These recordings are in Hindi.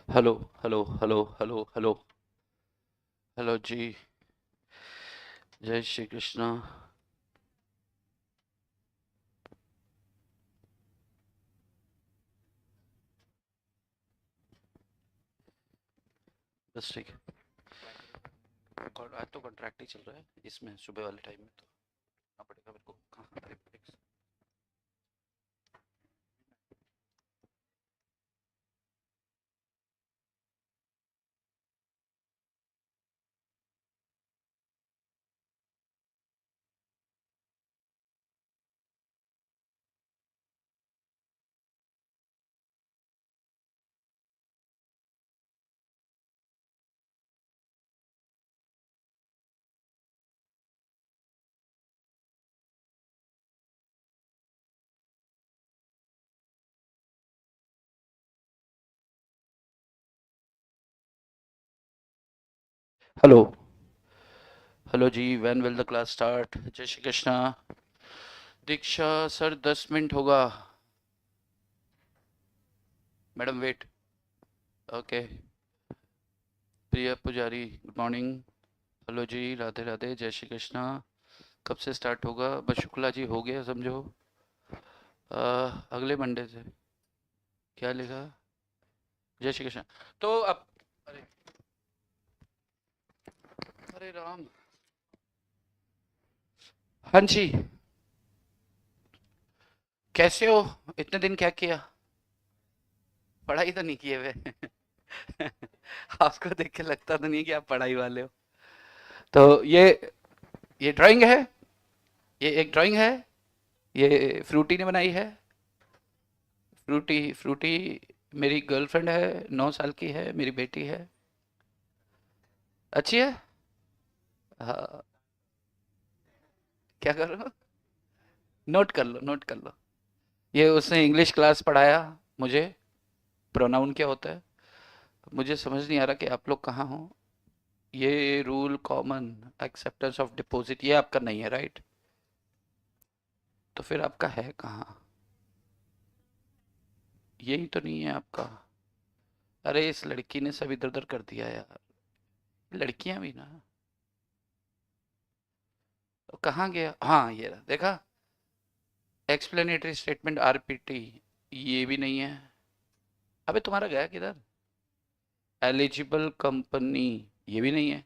Hello hello hello hello hello hello जी। जय श्री कृष्णा। बस ठीक है। आज तो कॉन्ट्रैक्ट ही चल रहा है इसमें सुबह वाले टाइम में तो आना पड़ेगा मेरे को। कहाँ अरे हेलो हेलो जी। When will the class start? जय श्री कृष्णा। दीक्षा सर 10 मिनट होगा। Madam wait. Okay. Priya Pujari good morning. Hello जी, राधे राधे, जय श्री कृष्णा। कब से स्टार्ट होगा? बस शुक्ला जी हो गया समझो। अगले मंडे से। क्या लिखा? जय श्री कृष्णा। तो अब अरे अरे राम। हाँ जी। कैसे हो? इतने दिन क्या किया? पढ़ाई तो नहीं किए हुए। आपको देख के लगता तो नहीं कि आप पढ़ाई वाले हो। तो ये ड्राइंग है। ये एक ड्राइंग है। ये फ्रूटी ने बनाई है। फ्रूटी फ्रूटी मेरी गर्लफ्रेंड है, 9 साल की है, मेरी बेटी है। अच्छी है। हाँ। क्या करो? नोट कर लो, नोट कर लो। ये उसने इंग्लिश क्लास पढ़ाया मुझे। प्रोनाउन क्या होता है मुझे समझ नहीं आ रहा कि आप लोग कहाँ हो। ये rule common acceptance of deposit ये आपका नहीं है, राइट? तो फिर आपका है कहाँ? यही तो नहीं है आपका। अरे इस लड़की ने सब इधर उधर कर दिया यार। लड़कियां भी ना। तो कहाँ गया? हाँ ये रहा, देखा। Explanatory statement RPT. ये भी नहीं है। अबे तुम्हारा गया किधर? Eligible company. ये भी नहीं है।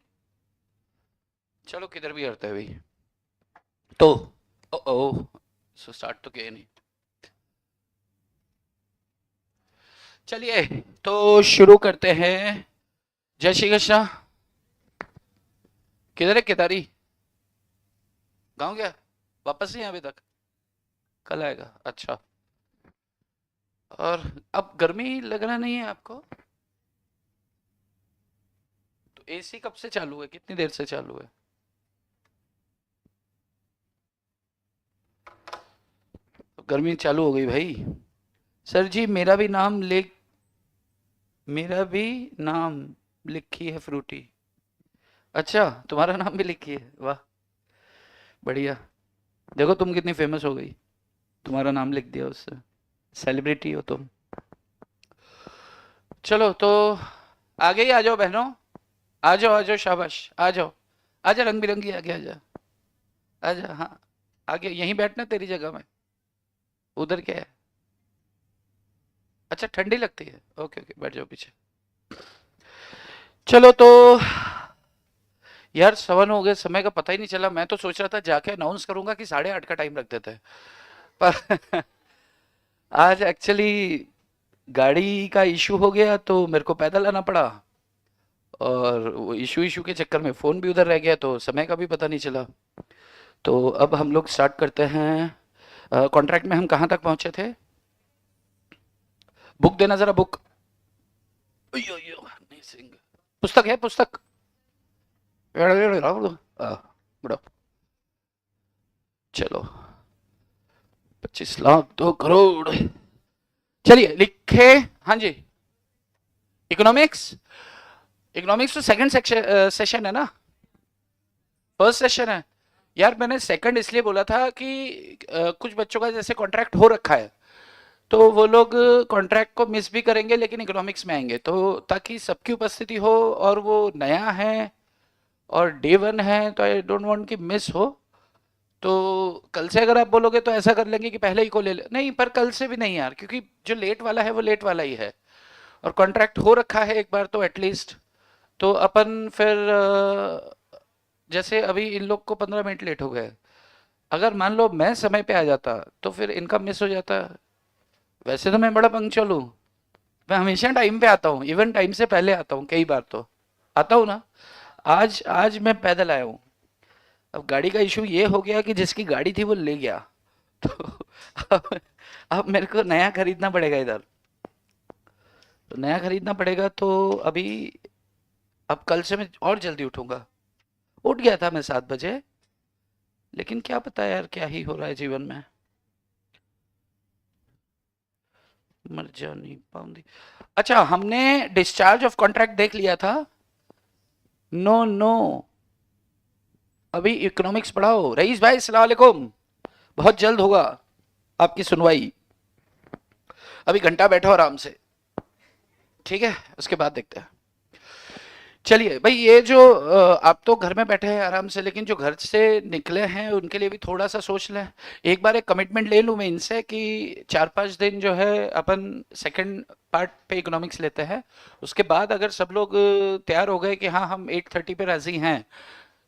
चलो किधर भी करते हैं भाई। तो ओ ओ सो स्टार्ट तो किया नहीं। चलिए तो शुरू करते हैं। जय श्री कृष्णा। किधर है केदारी? गाँव गया? वापस नहीं अभी तक? कल आएगा, अच्छा। और अब गर्मी लग रहा नहीं है आपको? तो एसी कब से चालू है, कितनी देर से चालू है? तो गर्मी चालू हो गई भाई। सर जी मेरा भी नाम लिखी है फ्रूटी। अच्छा, तुम्हारा नाम भी लिखी है, वाह। बढ़िया। देखो तुम कितनी फेमस हो गई। तुम्हारा नाम लिख दिया उससे। सेलिब्रिटी हो तुम। चलो तो आगे ही आ जाओ बहनों। आ जाओ शाबाश। आ जाओ। आजा रंग बिरंगी, आगे आजा। आजा हाँ। आगे यहीं बैठना तेरी जगह में। उधर क्या है? अच्छा ठंडी लगती है, ओके ओके बैठ जाओ पीछे। चलो तो यार 7 हो गए, समय का पता ही नहीं चला। मैं तो सोच रहा था जाके अनाउंस करूंगा कि 8:30 का टाइम रख देते हैं। पर आज एक्चुअली गाड़ी का इशू हो गया तो मेरे को पैदल आना पड़ा। और वो इशू इशू के चक्कर में फ़ोन भी उधर रह गया तो समय का भी पता नहीं चला। तो अब हम लोग स्टार्ट करते हैं। कॉन्ट्रैक्ट में हम कहाँ तक पहुंचे थे? बुक देना जरा, बुक। अयो अयो, नहीं सिंह। पुस्तक है, पुस्तक। बड़ा। चलो। 25 लाख 2 करोड़। चलिए लिखे। हाँ जी। इकोनॉमिक्स। इकोनॉमिक्स तो सेकंड सेक्शन सेशन है ना? फर्स्ट सेशन है। यार मैंने सेकंड इसलिए बोला था कि कुछ बच्चों का जैसे कॉन्ट्रैक्ट हो रखा है। तो वो लोग कॉन्ट्रैक्ट को मिस भी करेंगे लेकिन इकोनॉमिक्स में आएंगे, तो ताकि सबकी उपस्थिति हो और वो नया है और डे वन है, तो आई डोंट वांट कि मिस हो। तो कल से अगर आप बोलोगे तो ऐसा कर लेंगे कि पहले ही को ले ले, नहीं पर कल से भी नहीं यार, क्योंकि जो लेट वाला है वो लेट वाला ही है और कॉन्ट्रैक्ट हो रखा है एक बार तो एटलीस्ट। तो अपन फिर जैसे अभी इन लोग को 15 मिनट लेट हो गए, अगर मान लो मैं समय पे आ जाता तो फिर इनका मिस हो जाता। वैसे तो मैं बड़ा पंक्चुअल हूँ, मैं हमेशा टाइम पे आता हूँ, इवन टाइम से पहले आता हूँ, कई बार तो आता हूँ ना। आज आज मैं पैदल आया हूँ। अब गाड़ी का इशू ये हो गया कि जिसकी गाड़ी थी वो ले गया, तो अब, अब मेरे को नया खरीदना पड़ेगा इधर। तो नया खरीदना पड़ेगा तो अभी, अब कल से मैं और जल्दी उठूंगा। उठ गया था मैं 7 बजे, लेकिन क्या पता यार क्या ही हो रहा है जीवन में। मर जानी पाऊंगी। अच्छा, हमने डिस्चार्ज ऑफ कॉन्ट्रैक्ट देख लिया था। नो नो, अभी इकोनॉमिक्स पढ़ाओ। रईस भाई अस्सलाम वालेकुम, बहुत जल्द होगा आपकी सुनवाई। अभी घंटा बैठो आराम से, ठीक है, उसके बाद देखते हैं। चलिए भाई, ये जो आप तो घर में बैठे हैं आराम से, लेकिन जो घर से निकले हैं उनके लिए भी थोड़ा सा सोच लें। एक बार एक कमिटमेंट ले लूँ मैं इनसे कि 4-5 दिन जो है अपन सेकंड पार्ट पे इकोनॉमिक्स लेते हैं। उसके बाद अगर सब लोग तैयार हो गए कि हाँ हम 8:30 पे राजी हैं,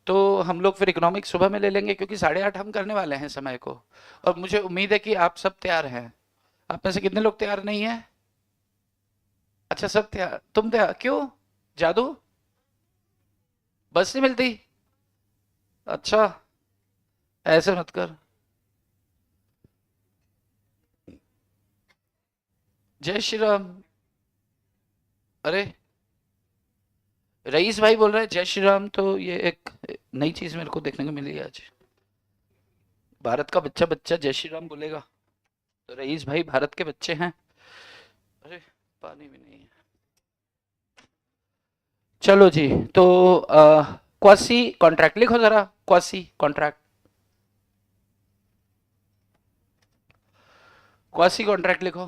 तो हम लोग फिर इकोनॉमिक्स सुबह में ले लेंगे, क्योंकि 8:30 हम करने वाले हैं समय को। और मुझे उम्मीद है कि आप सब तैयार हैं। आप में से कितने लोग तैयार नहीं हैं? अच्छा, सब तैयार। तुम तैयार क्यों? जादू? बस नहीं मिलती? अच्छा, ऐसे मत कर। जय श्री राम। अरे, रईस भाई बोल रहे हैं जय श्री राम, तो ये एक नई चीज मेरे को देखने को मिली है आज। भारत का बच्चा बच्चा जय श्री राम बोलेगा, तो रईस भाई भारत के बच्चे हैं। अरे, पानी भी नहीं है। चलो जी, तो क्वासी कॉन्ट्रैक्ट लिखो जरा, क्वासी कॉन्ट्रैक्ट। क्वासी कॉन्ट्रैक्ट लिखो।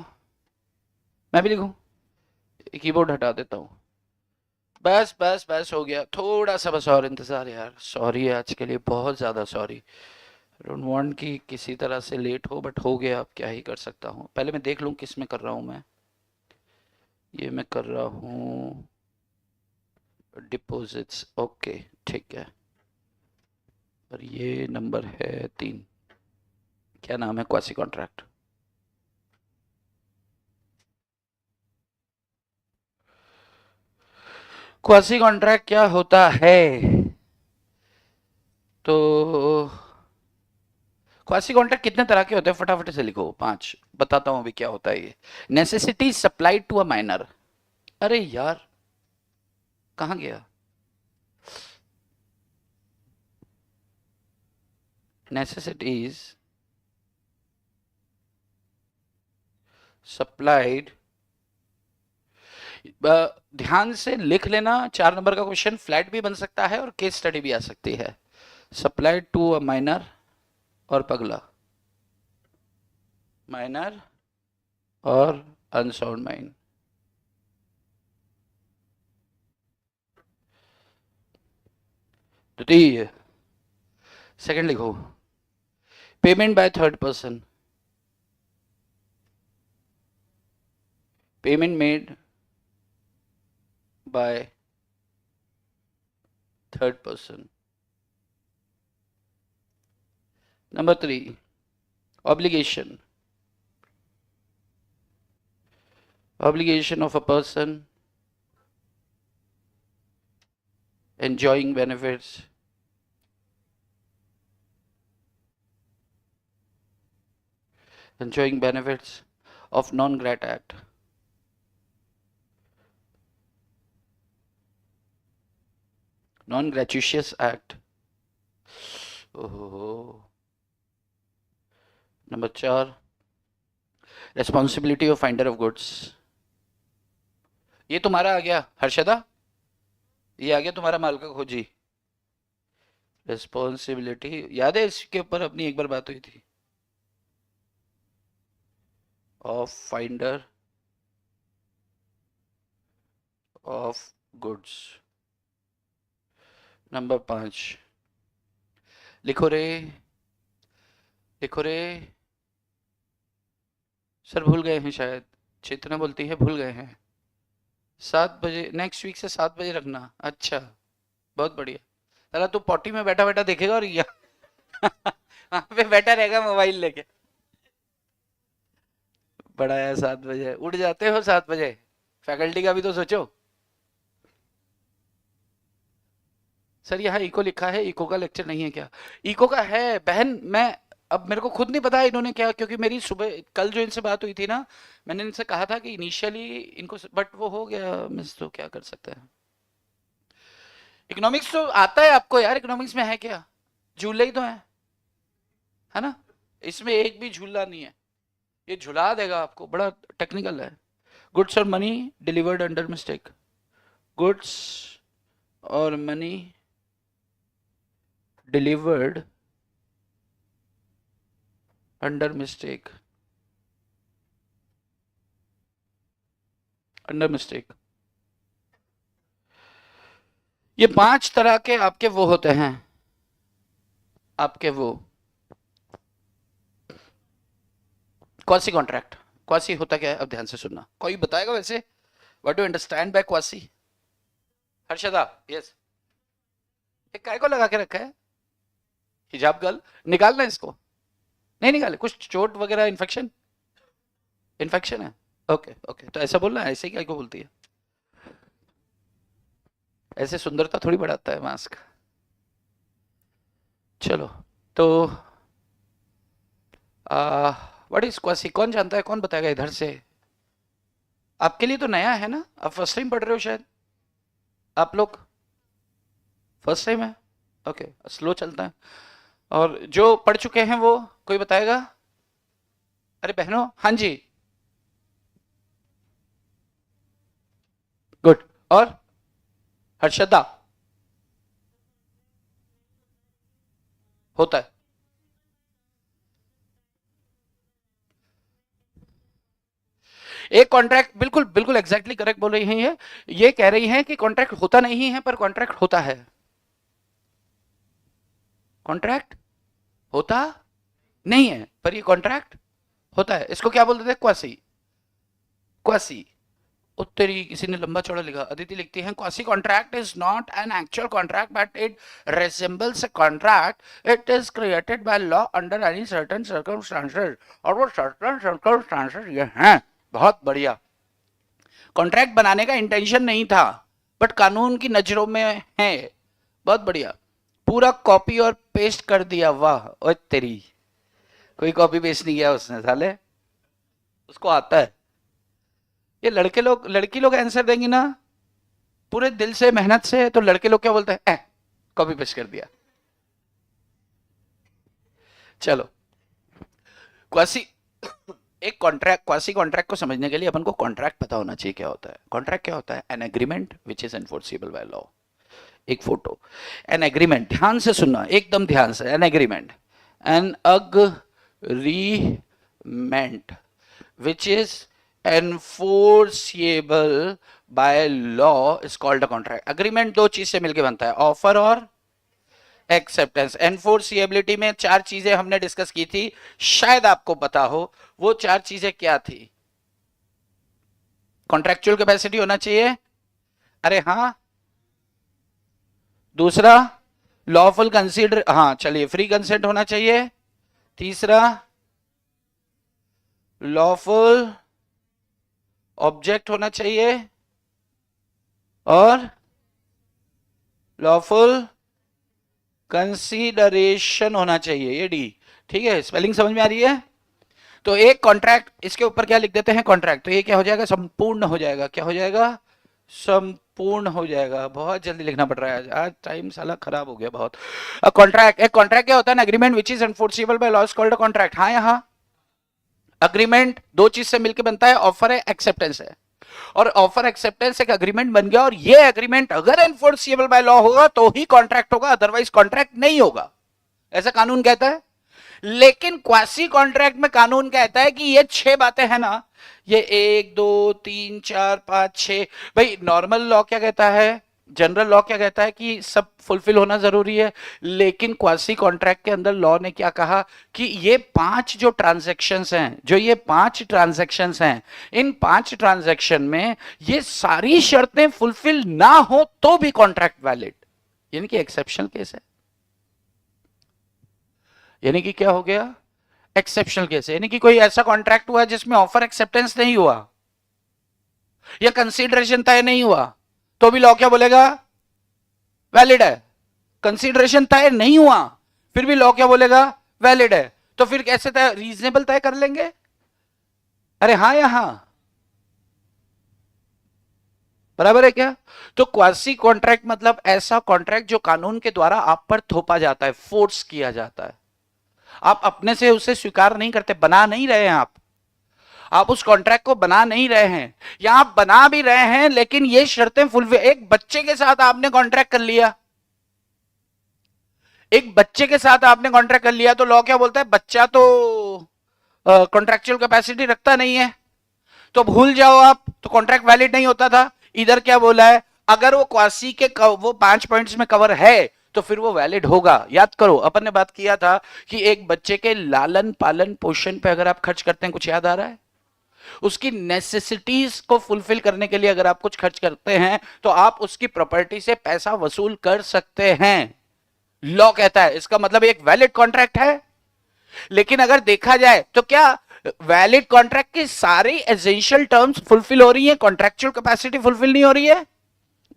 मैं भी लिखूं? कीबोर्ड हटा देता हूँ। बस बस बस, हो गया। थोड़ा सा बस और इंतजार यार, सॉरी आज के लिए, बहुत ज़्यादा सॉरी। डोंट वांट कि किसी तरह से लेट हो, बट हो गया, अब क्या ही कर सकता हूँ। पहले मैं देख लूँ किस में कर रहा हूँ मैं। ये मैं कर रहा हूँ डिपॉजिट्स, ओके ठीक है। और ये नंबर है 3। क्या नाम है? Quasi contract. क्वासी कॉन्ट्रैक्ट क्या होता है? तो क्वासी कॉन्ट्रैक्ट कितने तरह के होते हैं फटाफट से लिखो, 5 बताता हूँ अभी क्या होता है ये। Necessity supplied to a minor. अरे यार, कहाँ गया? नेसेसिटीज सप्लाइड, ध्यान से लिख लेना, 4 नंबर का क्वेश्चन फ्लैट भी बन सकता है और केस स्टडी भी आ सकती है। सप्लाइड टू अ माइनर और पगला, माइनर और अनसाउंड माइंड। द्वितीय, सेकंड लिखो, payment by third person, payment made by third person. Number 3, obligation, obligation of a person enjoying benefits of non-grat act. Non-gratuitous act. Oh. Number 4, responsibility of finder of goods. ये तुम्हारा आ गया हर्षदा, ये आ गया तुम्हारा माल का खोजी। रिस्पॉन्सिबिलिटी याद है, इसके ऊपर अपनी एक बार बात हुई थी। Of finder of goods. Number 5, लिखो रे, लिखो रे। सर भूल गए हैं शायद, चेतना बोलती है भूल गए हैं। 7 बजे, नेक्स्ट वीक से 7 बजे रखना। अच्छा, बहुत बढ़िया। चला तू पॉटी में बैठा बैठा देखेगा और या वहां पे बैठा रहेगा मोबाइल लेके। बड़ा है, 7 बजे उठ जाते हो? 7 बजे फैकल्टी का भी तो सोचो। सर यहाँ इको लिखा है, इको का लेक्चर नहीं है क्या? इको का है बहन। मैं अब मेरे को खुद नहीं पता इन्होंने क्या, क्योंकि मेरी सुबह कल जो इनसे बात हुई थी ना, मैंने इनसे कहा था कि इनिशियली इनको, बट वो हो गया मिस, तो क्या कर सकते हैं। इकोनॉमिक्स तो आता है आपको यार, इकोनॉमिक्स में है क्या, झूले ही तो है ना? इसमें एक भी झूला नहीं है, ये झुला देगा आपको, बड़ा टेक्निकल है। गुड्स और money delivered under mistake, goods और money delivered under mistake, under mistake. ये 5 तरह के आपके वो होते हैं, आपके वो क्वासी कॉन्ट्रैक्ट। क्वासी होता क्या है, अब ध्यान से सुनना। कोई बताएगा वैसे, what do understand by quasi? Harshada, yes. एक काय को लगा के रखा है, हिजाब गर्ल, निकालना इसको। नहीं निकाले, कुछ चोट वगैरह, इन्फेक्शन, इन्फेक्शन है। ओके ओके, तो ऐसा बोलना, ऐसे ही काय को बोलती है? ऐसे सुंदरता थोड़ी बढ़ाता है मास्क। चलो, तो व्हाट इज क्वासी, कौन जानता है, कौन बताएगा इधर से? आपके लिए तो नया है ना, आप फर्स्ट टाइम पढ़ रहे हो शायद, आप लोग फर्स्ट टाइम है। ओके, स्लो चलता है। और जो पढ़ चुके हैं वो कोई बताएगा? अरे बहनों, हाँ जी, गुड। और हर्षदा, होता है। एक कॉन्ट्रैक्ट, बिल्कुल बिल्कुल एग्जैक्टली करेक्ट बोल रही हैं ये कह रही हैं कि कॉन्ट्रैक्ट होता नहीं है पर कॉन्ट्रैक्ट होता है। कॉन्ट्रैक्ट होता नहीं है पर ये कॉन्ट्रैक्ट होता है। इसको क्या बोलते थे? क्वासी। क्वासी, उत्तरी किसी ने लंबा चौड़ा लिखा, अदिति लिखती है quasi contract is not an actual contract but it resembles a contract, it is created by law under any certain circumstances, और वो सर्टेन सर्कमस्टांसेस ये हैं। बहुत बढ़िया। कॉन्ट्रैक्ट बनाने का इंटेंशन नहीं था बट कानून की नजरों में है। बहुत बढ़िया, पूरा कॉपी और पेस्ट कर दिया, वाह। ओए तेरी, कोई कॉपी पेस्ट नहीं किया उसने साले, उसको आता है। ये लड़के लोग, लड़की लोग आंसर देंगी ना पूरे दिल से मेहनत से, तो लड़के लोग क्या बोलते हैं? कॉपी पेस्ट कर दिया। चलो, क्वासी, एक कॉन्ट्रैक्ट, क्वासी कॉन्ट्रैक्ट को समझने के लिए अपन को कॉन्ट्रैक्ट पता होना चाहिए क्या होता है। कॉन्ट्रैक्ट क्या होता है? An agreement which is enforceable by law. एक फोटो, एन एग्रीमेंट, ध्यान से सुनना, एकदम ध्यान से। An agreement, an agreement which is enforceable by law is called a contract. Agreement दो चीज से मिलकर बनता है, ऑफर और एक्सेप्टेंस। एनफोर्सिएबिलिटी में 4 चीजें हमने डिस्कस की थी, शायद आपको पता हो वो 4 चीजें क्या थी। कॉन्ट्रेक्चुअल कैपेसिटी होना चाहिए, अरे हाँ। दूसरा, लॉफुल कंसीडर, हाँ चलिए, फ्री कंसेंट होना चाहिए। तीसरा, लॉफुल ऑब्जेक्ट होना चाहिए, और लॉफुल कंसीडरेशन होना चाहिए, ये डी। ठीक है, स्पेलिंग समझ में आ रही है? तो एक कॉन्ट्रैक्ट, इसके ऊपर क्या लिख देते हैं? कॉन्ट्रैक्ट। तो ये क्या हो जाएगा? संपूर्ण हो जाएगा। क्या हो जाएगा? संपूर्ण हो जाएगा। बहुत जल्दी लिखना पड़ रहा है आज टाइम साला खराब हो गया बहुत। कॉन्ट्रैक्ट, एक कॉन्ट्रैक्ट क्या होता है? Agreement which is enforceable by law is called a contract. हाँ, यहां अग्रीमेंट दो चीज से मिलकर बनता है, ऑफर है, एक्सेप्टेंस है। और ऑफर एक्सेप्टेंस एक अग्रीमेंट बन गया, और ये एग्रीमेंट अगर एनफोर्सिबल बाय लॉ होगा तो ही कॉन्ट्रैक्ट होगा, अदरवाइज कॉन्ट्रैक्ट नहीं होगा, ऐसा कानून कहता है। लेकिन क्वासी कॉन्ट्रैक्ट में कानून कहता है कि ये 6 बातें हैं ना, ये 1 2 3 4 5 6, भाई नॉर्मल लॉ क्या कहता है, जनरल लॉ क्या कहता है कि सब फुलफिल होना जरूरी है, लेकिन क्वासी कॉन्ट्रैक्ट के अंदर लॉ ने क्या कहा कि ये 5 जो ट्रांजैक्शंस हैं, जो ये 5 ट्रांजैक्शंस हैं, इन 5 ट्रांजैक्शन में ये सारी शर्तें फुलफिल ना हो तो भी कॉन्ट्रैक्ट वैलिड, यानी कि एक्सेप्शनल केस है। यानी कि क्या हो गया, एक्सेप्शनल केस है, यानी कि कोई ऐसा कॉन्ट्रैक्ट हुआ जिसमें ऑफर एक्सेप्टेंस नहीं हुआ या कंसीडरेशन तय नहीं हुआ, तो भी लॉ क्या बोलेगा, वैलिड है। कंसीडरेशन तय नहीं हुआ फिर भी लॉ क्या बोलेगा, वैलिड है। तो फिर कैसे तय, रीजनेबल तय कर लेंगे, अरे हाँ या हाँ, बराबर है क्या। तो क्वासी कॉन्ट्रैक्ट मतलब ऐसा कॉन्ट्रैक्ट जो कानून के द्वारा आप पर थोपा जाता है, फोर्स किया जाता है, आप अपने से उसे स्वीकार नहीं करते, बना नहीं रहे हैं आप उस कॉन्ट्रैक्ट को बना नहीं रहे हैं, या आप बना भी रहे हैं लेकिन ये शर्तें फुलफिल, एक बच्चे के साथ आपने कॉन्ट्रैक्ट कर लिया, एक बच्चे के साथ आपने कॉन्ट्रैक्ट कर लिया, तो लॉ क्या बोलता है, बच्चा तो कॉन्ट्रैक्चुअल कैपेसिटी रखता नहीं है, तो भूल जाओ आप, तो कॉन्ट्रैक्ट वैलिड नहीं होता था। इधर क्या बोला है, अगर वो क्वासी के वो 5 पॉइंट्स में कवर है तो फिर वो वैलिड होगा। याद करो अपन ने बात किया था कि एक बच्चे के लालन पालन पोषण पे अगर आप खर्च करते हैं, कुछ याद आ रहा है, उसकी नेसेसिटीज को फुलफिल करने के लिए अगर आप कुछ खर्च करते हैं तो आप उसकी प्रॉपर्टी से पैसा वसूल कर सकते हैं, लॉ कहता है, इसका मतलब एक वैलिड कॉन्ट्रैक्ट है। लेकिन अगर देखा जाए तो क्या वैलिड कॉन्ट्रैक्ट की सारी एसेंशियल टर्म्स फुलफिल हो रही है, कॉन्ट्रैक्चुअल कैपेसिटी फुलफिल नहीं हो रही है,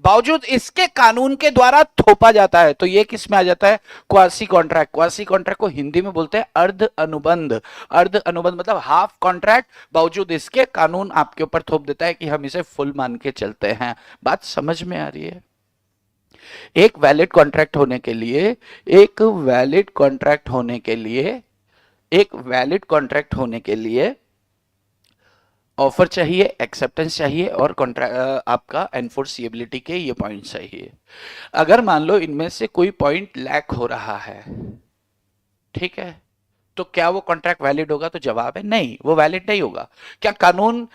बावजूद इसके कानून के द्वारा थोपा जाता है, तो ये किस में आ जाता है, क्वासी कॉन्ट्रैक्ट। क्वासी कॉन्ट्रैक्ट को हिंदी में बोलते हैं अर्ध अनुबंध। अर्ध अनुबंध मतलब हाफ कॉन्ट्रैक्ट, बावजूद इसके कानून आपके ऊपर थोप देता है कि हम इसे फुल मान के चलते हैं। बात समझ में आ रही है। एक वैलिड कॉन्ट्रैक्ट होने के लिए, एक वैलिड कॉन्ट्रैक्ट होने के लिए, एक वैलिड कॉन्ट्रैक्ट होने के लिए ऑफर चाहिए, एक्सेप्टेंस चाहिए और आपका एनफोर्सिएबिलिटी के ये पॉइंट चाहिए। अगर मान लो इनमें से कोई पॉइंट लैक हो रहा है, ठीक है, तो क्या वो कॉन्ट्रैक्ट वैलिड होगा, तो जवाब है नहीं, वो वैलिड नहीं होगा। क्या कानून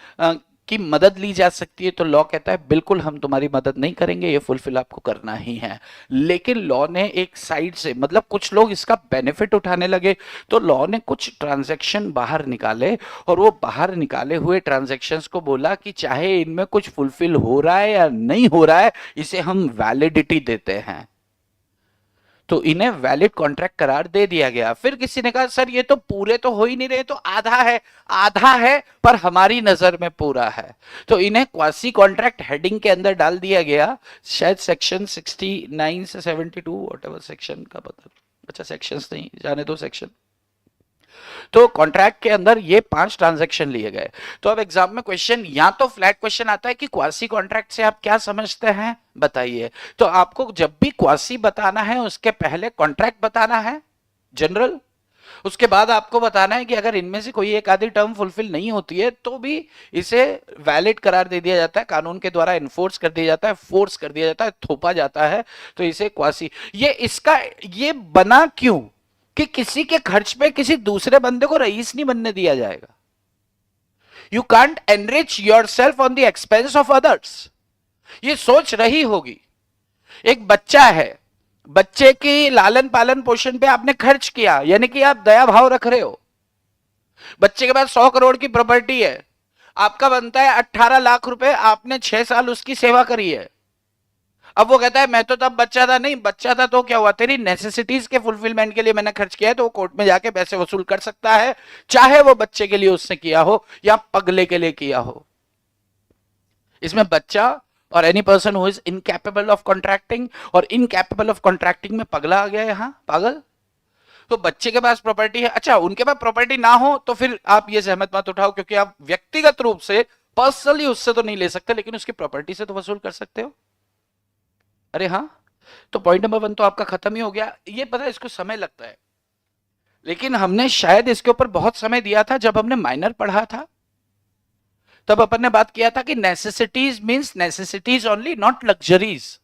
की मदद ली जा सकती है, तो लॉ कहता है बिल्कुल हम तुम्हारी मदद नहीं करेंगे, ये फुलफिल आपको करना ही है। लेकिन लॉ ने एक साइड से, मतलब कुछ लोग इसका बेनिफिट उठाने लगे, तो लॉ ने कुछ ट्रांजैक्शन बाहर निकाले और वो बाहर निकाले हुए ट्रांजैक्शंस को बोला कि चाहे इनमें कुछ फुलफिल हो रहा है या नहीं हो रहा है, इसे हम वैलिडिटी देते हैं, तो इन्हें वैलिड कॉन्ट्रैक्ट करार दे दिया गया। फिर किसी ने कहा सर ये तो पूरे तो हो ही नहीं रहे, तो आधा है, आधा है पर हमारी नजर में पूरा है, तो इन्हें क्वासी कॉन्ट्रैक्ट हेडिंग के अंदर डाल दिया गया। शायद सेक्शन 69 से 72 व्हाटएवर सेक्शन का पता, अच्छा सेक्शंस नहीं, जाने दो सेक्शन। तो कॉन्ट्रैक्ट के अंदर ये 5 ट्रांजैक्शन लिए गए। तो अब एग्जाम में क्वेश्चन, या तो फ्लैट क्वेश्चन आता है कि क्वासी कॉन्ट्रैक्ट से आप क्या समझते हैं, बताइए। तो आपको जब भी क्वासी बताना है उसके पहले कॉन्ट्रैक्ट बताना है जनरल, उसके बाद आपको बताना है कि अगर इनमें से कोई एक आधी टर्म फुलफिल नहीं होती है तो भी इसे वैलिड करार दे दिया जाता है, कानून के द्वारा इन्फोर्स कर दिया जाता है, फोर्स कर दिया जाता है, थोपा जाता है, तो इसे क्वासी। ये इसका ये बना क्यों कि किसी के खर्च पे किसी दूसरे बंदे को रईस नहीं बनने दिया जाएगा। You can't enrich yourself on the expense of others, ये सोच रही होगी। एक बच्चा है, बच्चे की लालन पालन पोषण पे आपने खर्च किया, यानी कि आप दया भाव रख रहे हो। बच्चे के पास 100 करोड़ की प्रॉपर्टी है, आपका बनता है 18 लाख रुपए, आपने 6 साल उसकी सेवा करी है। अब वो कहता है मैं तो तब बच्चा था, नहीं बच्चा था तो क्या हुआ, तेरी नेसेसिटीज के फुलफिलमेंट के लिए मैंने खर्च किया है, तो वो कोर्ट में जाके पैसे वसूल कर सकता है, चाहे वो बच्चे के लिए उसने किया हो या पगले के लिए किया हो। इसमें बच्चा और any person who is incapable of contracting, और इनकैपेबल ऑफ कॉन्ट्रैक्टिंग में पगला आ गया यहां, पागल। तो बच्चे के पास प्रॉपर्टी है, अच्छा उनके पास प्रॉपर्टी ना हो तो फिर आप ये सहमत मत उठाओ, क्योंकि आप व्यक्तिगत रूप से पर्सनली उससे तो नहीं ले सकते, लेकिन उसकी प्रॉपर्टी से तो वसूल कर सकते हो। अरे हाँ, तो पॉइंट नंबर 1 तो आपका खत्म ही हो गया। ये पता है इसको समय लगता है, लेकिन हमने शायद इसके ऊपर बहुत समय दिया था जब हमने माइनर पढ़ा था, तब अपन ने बात किया था कि necessities means necessities only, not luxuries.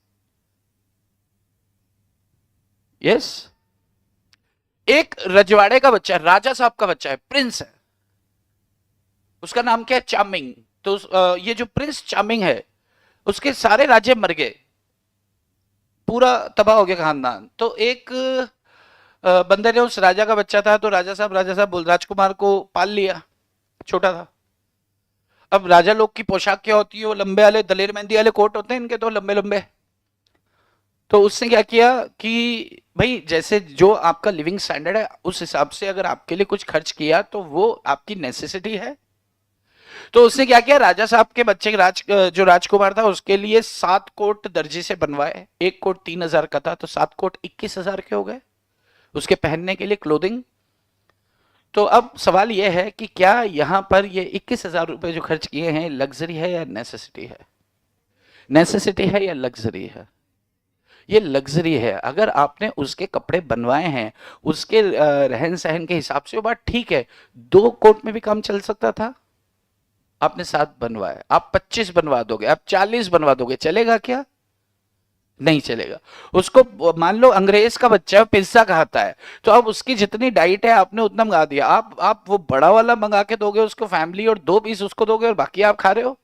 Yes, एक रजवाड़े का बच्चा, राजा साहब का बच्चा है, प्रिंस है, उसका नाम क्या है, चार्मिंग। तो ये जो प्रिंस चार्मिंग है, उसके सारे राज्य मर गए, पूरा तबाह हो गया खानदान। तो एक बंदे ने, उस राजा का बच्चा था, तो राजा साहब बोल राजकुमार को पाल लिया, छोटा था। अब राजा लोग की पोशाक क्या होती है, वो लंबे वाले दलेर मेहंदी वाले कोट होते हैं इनके, तो लंबे लंबे। तो उसने क्या किया कि भाई जैसे जो आपका लिविंग स्टैंडर्ड है उस हिसाब से अगर आपके लिए कुछ खर्च किया तो वो आपकी नेसेसिटी है। तो उसने क्या किया, राजा साहब के बच्चे जो राजकुमार था उसके लिए 7 कोट दर्जी से बनवाए। एक कोट 3,000 का था, तो 7 कोट 21,000 के हो गए उसके पहनने के लिए, क्लोथिंग। तो अब सवाल यह है कि क्या यहां पर ये 21,000 रुपए जो खर्च किए हैं लग्जरी है या नेसेसिटी है? नेसेसिटी है या लग्जरी है? ये लग्जरी है। अगर आपने उसके कपड़े बनवाए हैं, उसके रहन सहन के हिसाब से, वो बात ठीक है। 2 कोट में भी काम चल सकता था, आपने 7 बनवाए, आप 25 बनवा दोगे, आप 40 बनवा दोगे, चलेगा क्या? नहीं चलेगा। उसको मान लो अंग्रेज का बच्चा पिज्जा खाता है, तो अब उसकी जितनी डाइट है आपने उतना मंगा दिया, आप वो बड़ा वाला मंगा के दोगे उसको फैमिली, और 2 पीस उसको दोगे और बाकी आप खा रहे हो।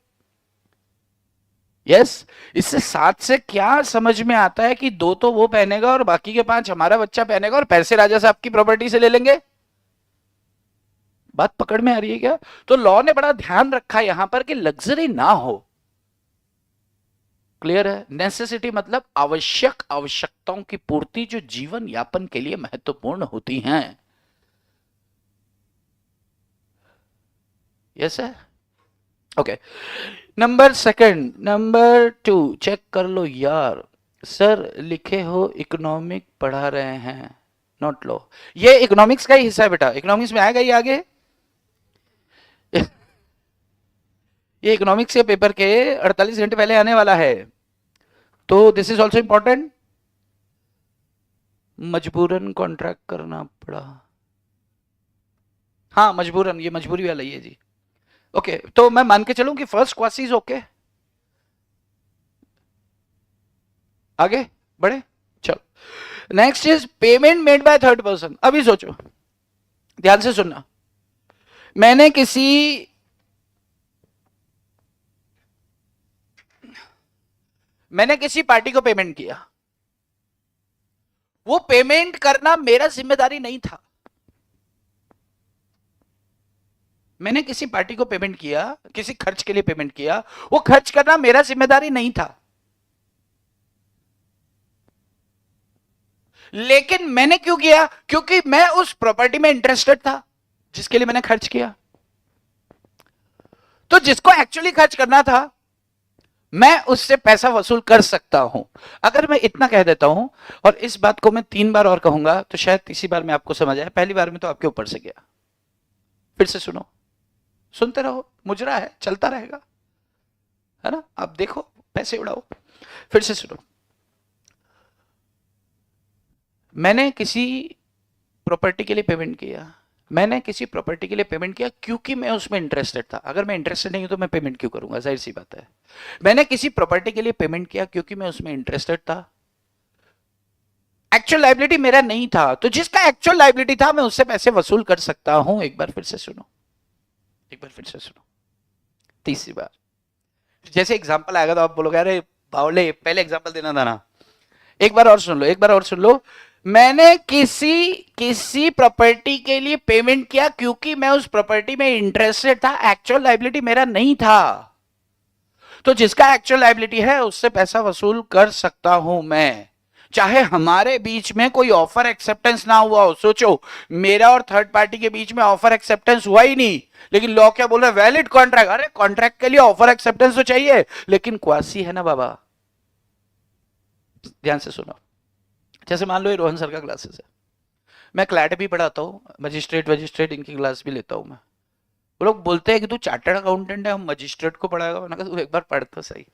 यस yes, इससे 7 से क्या समझ में आता है कि 2 तो वो पहनेगा और बाकी के 5 हमारा बच्चा पहनेगा, और पैसे राजा साहब की प्रॉपर्टी से ले लेंगे। बात पकड़ में आ रही है क्या? तो लॉ ने बड़ा ध्यान रखा यहां पर कि लग्जरी ना हो। क्लियर है? नेसेसिटी मतलब आवश्यकताओं की पूर्ति जो जीवन यापन के लिए महत्वपूर्ण होती हैं। यस है। ओके, नंबर 2 चेक कर लो यार। सर लिखे हो इकोनॉमिक पढ़ा रहे हैं, नॉट लो। ये इकोनॉमिक्स का ही हिस्सा है बेटा, इकोनॉमिक्स में आएगा ये आगे। ये इकोनॉमिक्स के पेपर के 48 घंटे पहले आने वाला है, तो दिस इज ऑल्सो इंपॉर्टेंट। मजबूरन कॉन्ट्रैक्ट करना पड़ा, हाँ मजबूरन, ये मजबूरी वाला ही है जी। ओके, तो मैं मान के चलूं कि फर्स्ट क्वासीज ओके, आगे बढ़े। चलो, next is payment made by third person. अभी सोचो, ध्यान से सुनना। मैंने किसी पार्टी को पेमेंट किया, वो पेमेंट करना मेरा जिम्मेदारी नहीं था। मैंने किसी पार्टी को पेमेंट किया, किसी खर्च के लिए पेमेंट किया, वो खर्च करना मेरा जिम्मेदारी नहीं था, लेकिन मैंने क्यों किया? क्योंकि मैं उस प्रॉपर्टी में इंटरेस्टेड था जिसके लिए मैंने खर्च किया। तो जिसको एक्चुअली खर्च करना था, मैं उससे पैसा वसूल कर सकता हूं। अगर मैं इतना कह देता हूं, और इस बात को मैं 3 बार और कहूंगा तो शायद तीसरी बार में आपको समझ आए, पहली बार में तो आपके ऊपर से गया। फिर से सुनो, सुनते रहो, मुजरा है, चलता रहेगा, है ना? आप देखो, पैसे उड़ाओ। फिर से सुनो, मैंने किसी प्रॉपर्टी के लिए पेमेंट किया, मैंने किसी प्रॉपर्टी के लिए पेमेंट किया क्योंकि मैं उसमें इंटरेस्टेड था। अगर मैं इंटरेस्टेड नहीं हूं तो मैं पेमेंट क्यों करूंगा? जाहिर सी बात है। मैंने किसी प्रॉपर्टी के लिए पेमेंट किया क्योंकि मैं उसमें इंटरेस्टेड था। एक्चुअल लाइबिलिटी मेरा नहीं था, तो जिसका एक्चुअल लाइबिलिटी था मैं उससे पैसे वसूल कर सकता हूं। एक बार फिर से सुनो, एक बार फिर से सुनो, तीसरी बार। जैसे एग्जांपल आएगा तो आप बोलोगे अरे बावले पहले एग्जांपल देना था ना। एक बार और सुन लो, एक बार और सुन लो। मैंने किसी प्रॉपर्टी के लिए पेमेंट किया क्योंकि मैं उस प्रॉपर्टी में इंटरेस्टेड था, एक्चुअल लाइबिलिटी मेरा नहीं था। तो जिसका एक्चुअल लाइबिलिटी है उससे पैसा वसूल कर सकता हूं मैं, चाहे हमारे बीच में कोई ऑफर एक्सेप्टेंस ना हुआ हो। सोचो, मेरा और थर्ड पार्टी के बीच में ऑफर एक्सेप्टेंस हुआ ही नहीं, लेकिन लॉ क्या बोल रहा है? Valid contract. अरे कॉन्ट्रैक्ट के लिए ऑफर एक्सेप्टेंस तो चाहिए, लेकिन क्वासी है ना बाबा। ध्यान से सुनो, जैसे मान लो ये रोहन सर का क्लासेस है, मैं क्लैट भी पढ़ाता हूँ, मजिस्ट्रेट इनकी क्लास भी लेता हूँ मैं। वो लोग बोलते हैं कि तू चार्टर्ड अकाउंटेंट है, हम मजिस्ट्रेट को पढ़ाएगा। मैंने कहा तू एक बार पढ़ तो सही,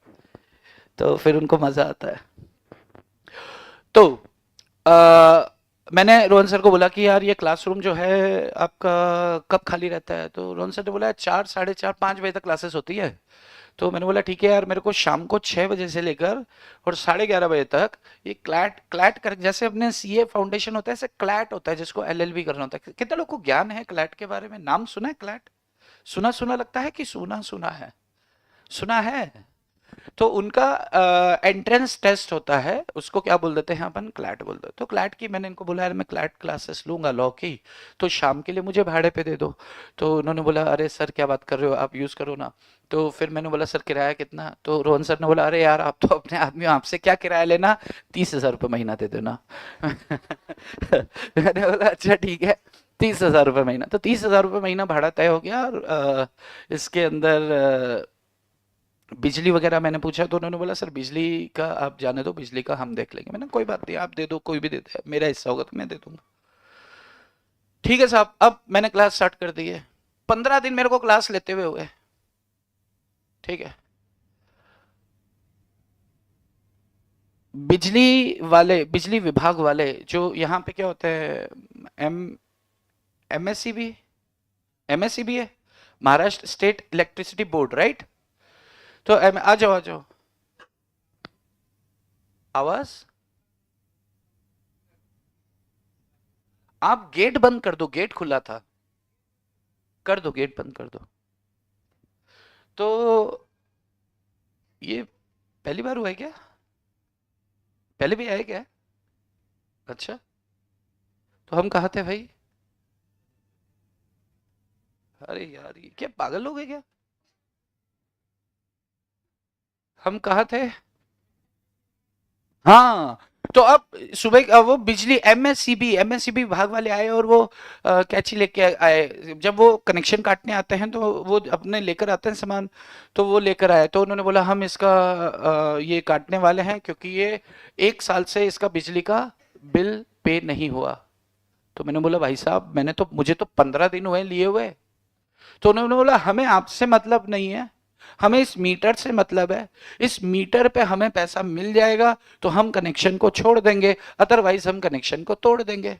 तो फिर उनको मजा आता है। तो मैंने रोहन सर को बोला कि यार ये क्लासरूम जो है आपका कब खाली रहता है, तो रोहन सर ने बोला 4, साढ़े 4, 5 बजे तक क्लासेस होती है। तो मैंने बोला ठीक है यार, मेरे को शाम को 6 बजे से लेकर और 11:30 बजे तक ये क्लैट क्लैट कर, जैसे अपने सीए फाउंडेशन होता है ऐसे क्लैट होता है जिसको एलएलबी करना होता है। कितने लोग को ज्ञान है क्लैट के बारे में? नाम सुना है क्लैट? सुना सुना लगता है कि सुना सुना है? सुना है। तो उनका एंट्रेंस टेस्ट होता है, उसको क्या बोल देते हैं अपन? क्लैट बोल देते। तो क्लैट की मैंने इनको बोला यार मैं क्लैट क्लासेस लूंगा लॉ की, तो शाम के लिए मुझे भाड़े पे दे दो। तो उन्होंने बोला अरे सर क्या बात कर रहे हो, आप यूज़ करो ना। तो फिर मैंने बोला सर किराया कितना? तो रोहन सर ने बोला अरे यार आप तो अपने आदमी हो, आपसे क्या किराया लेना, 30,000 रुपये महीना दे देना। मैंने बोला अच्छा ठीक है, 30,000 रुपये महीना। तो 30,000 रुपये महीना भाड़ा तय हो गया। और इसके अंदर बिजली वगैरह मैंने पूछा, तो उन्होंने बोला सर बिजली का आप जाने दो, बिजली का हम देख लेंगे। मैंने कोई बात नहीं, आप दे दो, कोई भी दे दे, मेरा हिस्सा होगा तो मैं दे दूंगा। ठीक है साहब, अब मैंने क्लास स्टार्ट कर दी है। 15 दिन मेरे को क्लास लेते हुए हुए। ठीक है, बिजली वाले, बिजली विभाग वाले जो यहाँ पे क्या होते हैं, एम एमएससीबी, एमएससीबी है, Maharashtra state electricity board, right? तो आ जाओ आ जाओ। आवाज, आप गेट बंद कर दो, गेट खुला था, कर दो, गेट बंद कर दो। तो ये पहली बार हुआ है क्या? पहले भी आया क्या? अच्छा, तो हम कहाँ थे भाई? अरे यार ये क्या पागल हो गए क्या? हम कहाँ थे? हाँ, तो अब सुबह वो बिजली एमएससीबी, एमएससीबी विभाग वाले आए और वो कैंची लेके आए। जब वो कनेक्शन काटने आते हैं तो वो अपने लेकर आते हैं सामान, तो वो लेकर आए। तो उन्होंने बोला हम इसका ये काटने वाले हैं क्योंकि ये 1 साल से इसका बिजली का बिल पे नहीं हुआ। तो मैंने बोला भाई साहब मैंने तो, मुझे तो 15 दिन हुए लिए हुए। तो उन्होंने बोला हमें आपसे मतलब नहीं है, हमें इस मीटर से मतलब है। इस मीटर पे हमें पैसा मिल जाएगा तो हम कनेक्शन को छोड़ देंगे, अदरवाइज हम कनेक्शन को तोड़ देंगे।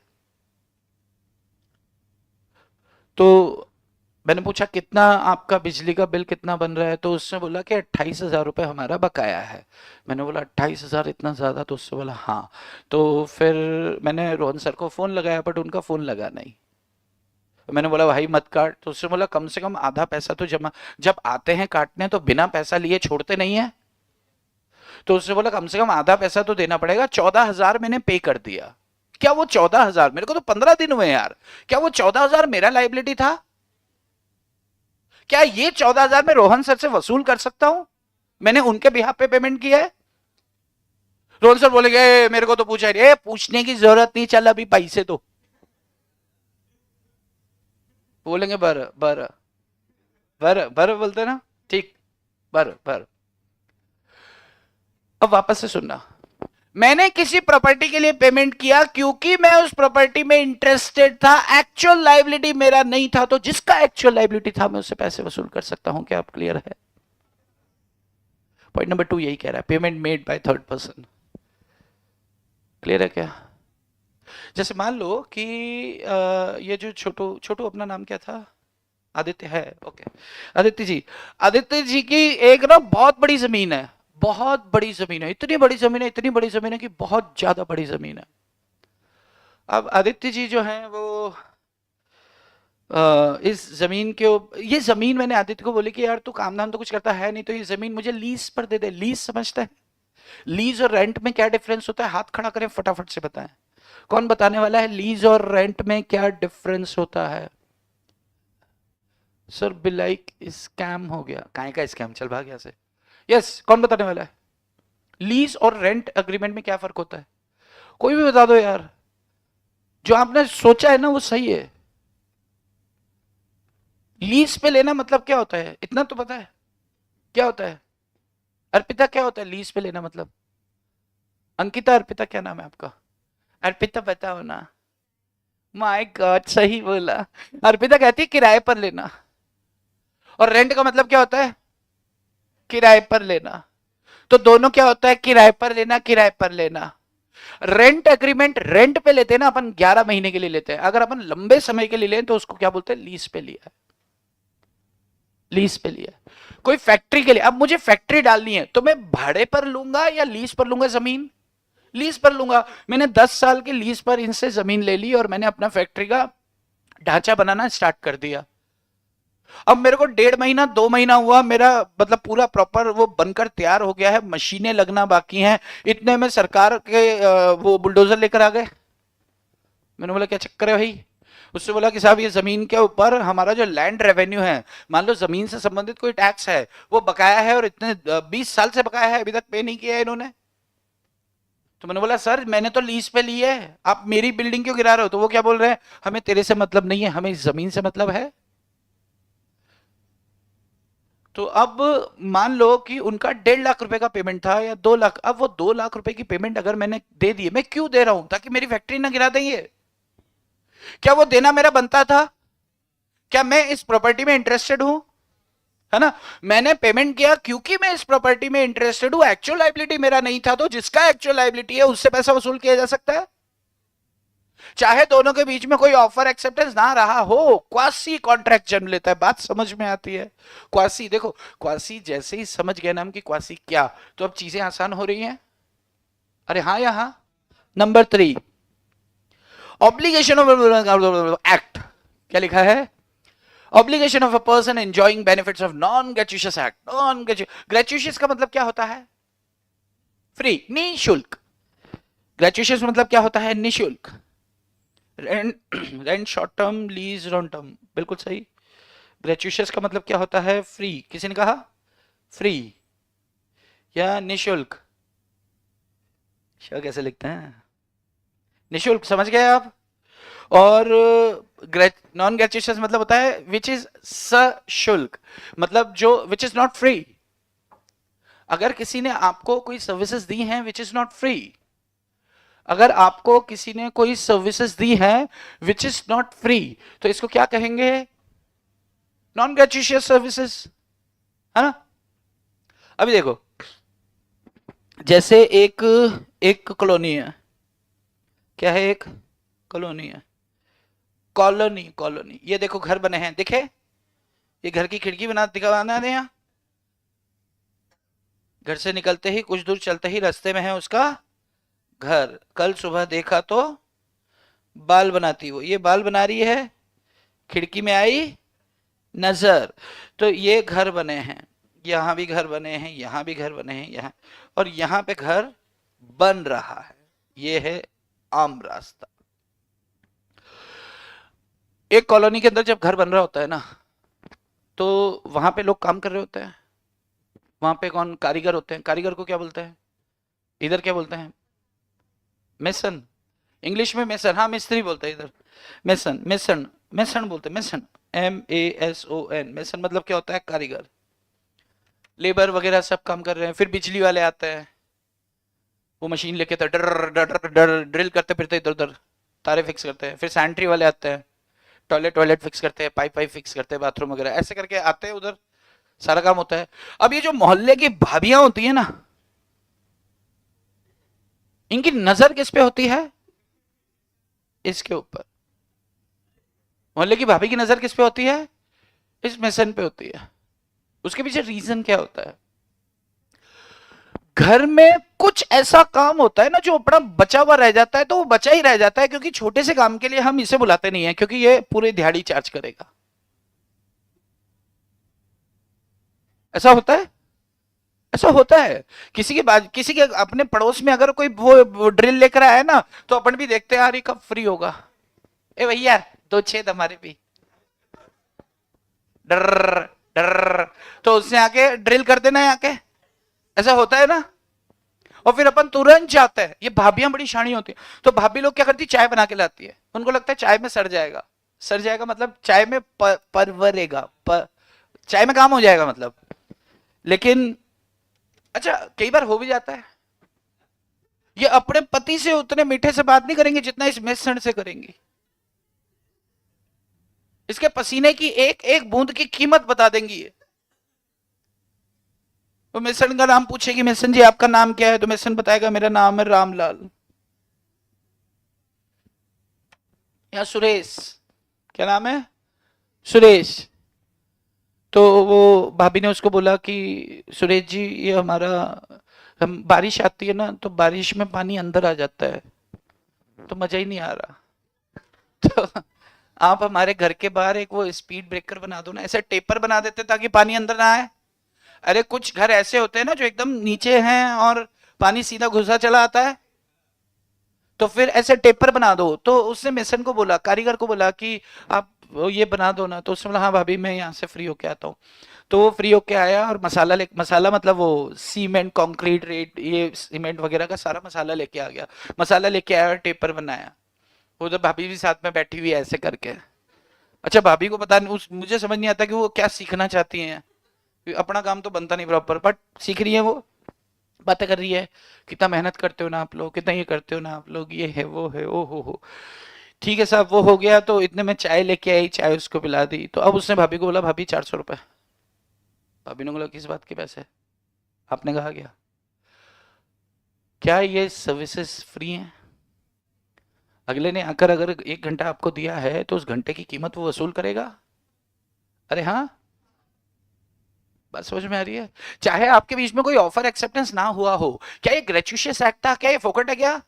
तो मैंने पूछा कितना आपका बिजली का बिल कितना बन रहा है? तो उसने बोला कि 28,000 रुपये हमारा बकाया है। मैंने बोला 28,000 इतना ज़्यादा? तो उससे बोला हाँ। तो फिर मैंने रोहन सर को फ़ोन लगाया बट उनका फ़ोन लगा नहीं। तो मैंने बोला भाई मत काट। तो उसने बोला कम से कम आधा पैसा तो जमा, जब आते हैं काटने तो बिना पैसा लिए छोड़ते नहीं है। तो उसने बोला कम से कम आधा पैसा तो देना पड़ेगा। 14,000 मैंने पे कर दिया। क्या वो 14,000, मेरे को तो 15 दिन हुए यार, क्या वो 14,000 मेरा लाइबिलिटी था? क्या ये 14,000 मैं रोहन सर से वसूल कर सकता हूं? मैंने उनके बिहाफ पे पेमेंट किया है। रोहन सर बोलेंगे मेरे को तो पूछा नहीं, पूछने की जरूरत नहीं, चल अभी पैसे दो। बोलेंगे बर बर बर बर बोलते ना, ठीक, बर बर। अब वापस से सुनना, मैंने किसी प्रॉपर्टी के लिए पेमेंट किया क्योंकि मैं उस प्रॉपर्टी में इंटरेस्टेड था, एक्चुअल लाइबिलिटी मेरा नहीं था। तो जिसका एक्चुअल लाइबिलिटी था मैं उससे पैसे वसूल कर सकता हूं। क्या आप क्लियर है? पॉइंट नंबर 2 यही कह रहा है, payment made by third person. Clear है क्या? जैसे मान लो कि ये जो छोटू, छोटू अपना नाम क्या था? आदित्य है, ओके। आदित्य जी, आदित्य जी की एक ना बहुत बड़ी जमीन है, बहुत बड़ी जमीन है, इतनी बड़ी जमीन है, इतनी बड़ी जमीन है कि बहुत ज्यादा बड़ी जमीन है। अब आदित्य जी जो है वो इस जमीन के ये जमीन मैंने आदित्य को बोली कि यार तू काम धाम तो कुछ करता है नहीं, तो ये जमीन मुझे लीज पर दे दे। लीज समझता है? लीज और रेंट में क्या डिफरेंस होता है? हाथ खड़ा करें फटाफट से बताएं, कौन बताने वाला है लीज और रेंट में क्या डिफरेंस होता है? सर बिलाइक स्कैम हो गया, काहे का स्कैम, चल भाग यहाँ से। यस, कौन बताने वाला है? लीज और रेंट अग्रीमेंट में क्या फर्क होता है? कोई भी बता दो यार, जो आपने सोचा है ना वो सही है। लीज पे लेना मतलब क्या होता है, इतना तो पता है? क्या होता है? अर्पिता क्या होता है लीज पे लेना मतलब? अंकिता, अर्पिता क्या नाम है आपका? अर्पिता बताओ ना। माय गॉड, सही बोला। अर्पिता कहती है किराए पर लेना। और रेंट का मतलब क्या होता है? किराए पर लेना। तो दोनों क्या होता है? किराए पर लेना, किराए पर लेना। रेंट एग्रीमेंट रेंट पे लेते हैं ना अपन, 11 महीने के लिए लेते हैं। अगर अपन लंबे समय के लिए लें तो उसको क्या बोलते हैं, लीज पे लिया है, लीज पे लिया है। कोई फैक्ट्री के लिए, अब मुझे फैक्ट्री डालनी है तो मैं भाड़े पर लूंगा या लीज पर लूंगा जमीन? लीज पर लूंगा। मैंने 10 साल के लीज पर इनसे जमीन ले ली और मैंने अपना फैक्ट्री का ढांचा बनाना स्टार्ट कर दिया। अब मेरे को 1.5 महीना 2 महीना हुआ, मेरा मतलब पूरा प्रॉपर वो बनकर तैयार हो गया है, मशीनें लगना बाकी हैं, इतने में सरकार के वो बुलडोजर लेकर आ गए। मैंने बोला क्या चक्कर है भाई? उससे बोला कि साहब ये जमीन के ऊपर हमारा जो लैंड रेवेन्यू है, मान लो जमीन से संबंधित कोई टैक्स है, वो बकाया है और इतने 20 साल से बकाया है, अभी तक पे नहीं किया है इन्होंने। तो मैंने बोला सर मैंने तो लीज पे ली है, आप मेरी बिल्डिंग क्यों गिरा रहे हो? तो वो क्या बोल रहे हैं, हमें तेरे से मतलब नहीं है, हमें इस जमीन से मतलब है। तो अब मान लो कि उनका 1.5 लाख रुपए का पेमेंट था या 2 लाख, अब वो 2 लाख रुपए की पेमेंट अगर मैंने दे दी, मैं क्यों दे रहा हूं? ताकि मेरी फैक्ट्री ना गिरा देंगे। क्या वो देना मेरा बनता था? क्या मैं इस प्रॉपर्टी में इंटरेस्टेड हूं? है ना? मैंने पेमेंट किया क्योंकि मैं इस प्रॉपर्टी में इंटरेस्टेड हूं, एक्चुअल लायबिलिटी मेरा नहीं था। तो जिसका एक्चुअल लायबिलिटी है उससे पैसा वसूल किया जा सकता है, चाहे दोनों के बीच में कोई ऑफर एक्सेप्टेंस ना रहा हो, क्वासी कॉन्ट्रैक्ट जन्म लेता है। बात समझ में आती है? क्वासी, देखो क्वासी जैसे ही समझ गए नाम की क्वासी क्या, तो अब चीजें आसान हो रही हैं। अरे हाँ या हाँ? नंबर 3, ऑब्लिगेशन ऑफ एक्ट, क्या लिखा है? Obligation of a person enjoying benefits of non gratuitous act. Non gratuitous का मतलब क्या होता है? फ्री, निःशुल्क। ग्रेचुइशियस मतलब क्या होता है? निःशुल्क। Rent short term, lease long term, बिल्कुल सही। ग्रेचुइशियस का मतलब क्या होता है? फ्री। किसी ने कहा फ्री या निःशुल्क? कैसे लिखते हैं? निःशुल्क, समझ गए आप? और नॉन ग्रेचुइशियस मतलब होता है विच इज सशुल्क, मतलब जो विच इज नॉट फ्री। अगर किसी ने आपको कोई सर्विसेज दी हैं विच इज नॉट फ्री, अगर आपको किसी ने कोई सर्विसेज दी है विच इज नॉट फ्री, तो इसको क्या कहेंगे? नॉन ग्रेचुइशियस सर्विसेज, है ना? अभी देखो, जैसे एक एक कॉलोनी है, क्या है? एक कॉलोनी है, कॉलोनी कॉलोनी। ये देखो घर बने हैं, दिखे? ये घर की खिड़की बना दिखाना है यहाँ। घर से निकलते ही कुछ दूर चलते ही रास्ते में है उसका घर। कल सुबह देखा तो बाल बनाती वो, ये बाल बना रही है, खिड़की में आई नजर। तो ये घर बने हैं, यहां भी घर बने हैं, यहां भी घर बने हैं, यहां, और यहां पे घर बन रहा है। ये है आम रास्ता। एक कॉलोनी के अंदर जब घर बन रहा होता है ना, तो वहां पे लोग काम कर रहे होते हैं। वहां पे कौन? कारीगर होते हैं। कारीगर को क्या बोलते हैं? इधर क्या बोलते हैं? मेसन। इंग्लिश में मेसन, हाँ मिस्त्री बोलते हैं इधर। मेसन, मेसन, मेसन बोलते हैं, मेसन, MASON। मेसन मतलब क्या होता है? कारीगर। लेबर वगैरह सब काम कर रहे हैं। फिर बिजली वाले आते हैं, वो मशीन लेके तो डर डर डर ड्रिल करते फिरते इधर उधर, तारे फिक्स करते हैं। फिर सैनिटरी वाले आते हैं, टॉयलेट टॉयलेट फिक्स करते हैं, पाइप पाइप फिक्स करते हैं, बाथरूम वगैरह ऐसे करके आते हैं, उधर सारा काम होता है। अब ये जो मोहल्ले की भाभियां होती है ना, इनकी नजर किस पे होती है? इसके ऊपर। मोहल्ले की भाभी की नजर किस पे होती है? इस मेसन पे होती है। उसके पीछे रीजन क्या होता है? घर में कुछ ऐसा काम होता है ना जो अपना बचा हुआ रह जाता है, तो वो बचा ही रह जाता है, क्योंकि छोटे से काम के लिए हम इसे बुलाते नहीं है, क्योंकि ये पूरी दिहाड़ी चार्ज करेगा। ऐसा होता है, ऐसा होता है। किसी के अपने पड़ोस में अगर कोई वो ड्रिल लेकर आया ना, तो अपन भी देखते हैं यार ये कब फ्री होगा, ए भैया 2 छेद हमारे भी, डर डर, तो उसने आके ड्रिल कर देना है आके। ऐसा होता है ना? और फिर अपन तुरंत जाते हैं। ये भाभियां बड़ी शानी होती है, तो भाभी लोग क्या करती है? चाय बना के लाती है। उनको लगता है चाय में सड़ जाएगा, सड़ जाएगा मतलब चाय में परवरेगा, चाय में काम हो जाएगा मतलब। लेकिन अच्छा, कई बार हो भी जाता है। ये अपने पति से उतने मीठे से बात नहीं करेंगे जितना इस मिश्रण से करेंगी। इसके पसीने की एक एक बूंद की कीमत बता देंगी। तो मिशन का नाम पूछेगी, मिशन जी आपका नाम क्या है? तो मिशन बताएगा मेरा नाम है रामलाल। या सुरेश, क्या नाम है, सुरेश। तो वो भाभी ने उसको बोला कि सुरेश जी ये हमारा, हम बारिश आती है ना तो बारिश में पानी अंदर आ जाता है तो मजा ही नहीं आ रहा। तो आप हमारे घर के बाहर एक वो स्पीड ब्रेकर बना दो ना, ऐसे टेपर बना देते ताकि पानी अंदर ना आए। अरे कुछ घर ऐसे होते हैं ना जो एकदम नीचे हैं और पानी सीधा घुसा चला आता है, तो फिर ऐसे टेपर बना दो। तो उसने मेसन को बोला, कारीगर को बोला कि आप ये बना दो ना। तो उसने बोला हाँ भाभी मैं यहाँ से फ्री होके आता हूँ। तो वो फ्री होके आया और मसाला मतलब वो सीमेंट कंक्रीट रेत ये सीमेंट वगैरह का सारा मसाला लेके आ गया। मसाला लेके आया और टेपर बनाया। वो तो भाभी भी साथ में बैठी हुई है ऐसे करके। अच्छा भाभी को पता नहीं, उस मुझे समझ नहीं आता कि वो क्या सीखना चाहती हैं। अपना काम तो बनता नहीं प्रॉपर, बट सीख रही है वो, बातें कर रही है, कितना मेहनत करते हो ना आप लोग, कितना ये करते हो ना आप लोग, ये है वो है, ओ हो। ठीक है साहब, वो हो गया। तो इतने में चाय लेके आई, चाय उसको पिला दी। तो अब उसने भाभी को बोला भाभी 400 रुपए। भाभी ने बोला किस बात के पैसे। आपने कहा क्या ये सर्विसेज फ्री हैं। अगले ने आकर अगर 1 घंटा आपको दिया है तो उस घंटे की कीमत वो वसूल करेगा। अरे हाँ, बात समझ में आ रही है। चाहे आपके बीच में कोई ऑफर एक्सेप्टेंस ना हुआ हो, क्या ये ग्रेचुशियस एक्ट था, क्या ये फोकट है क्या,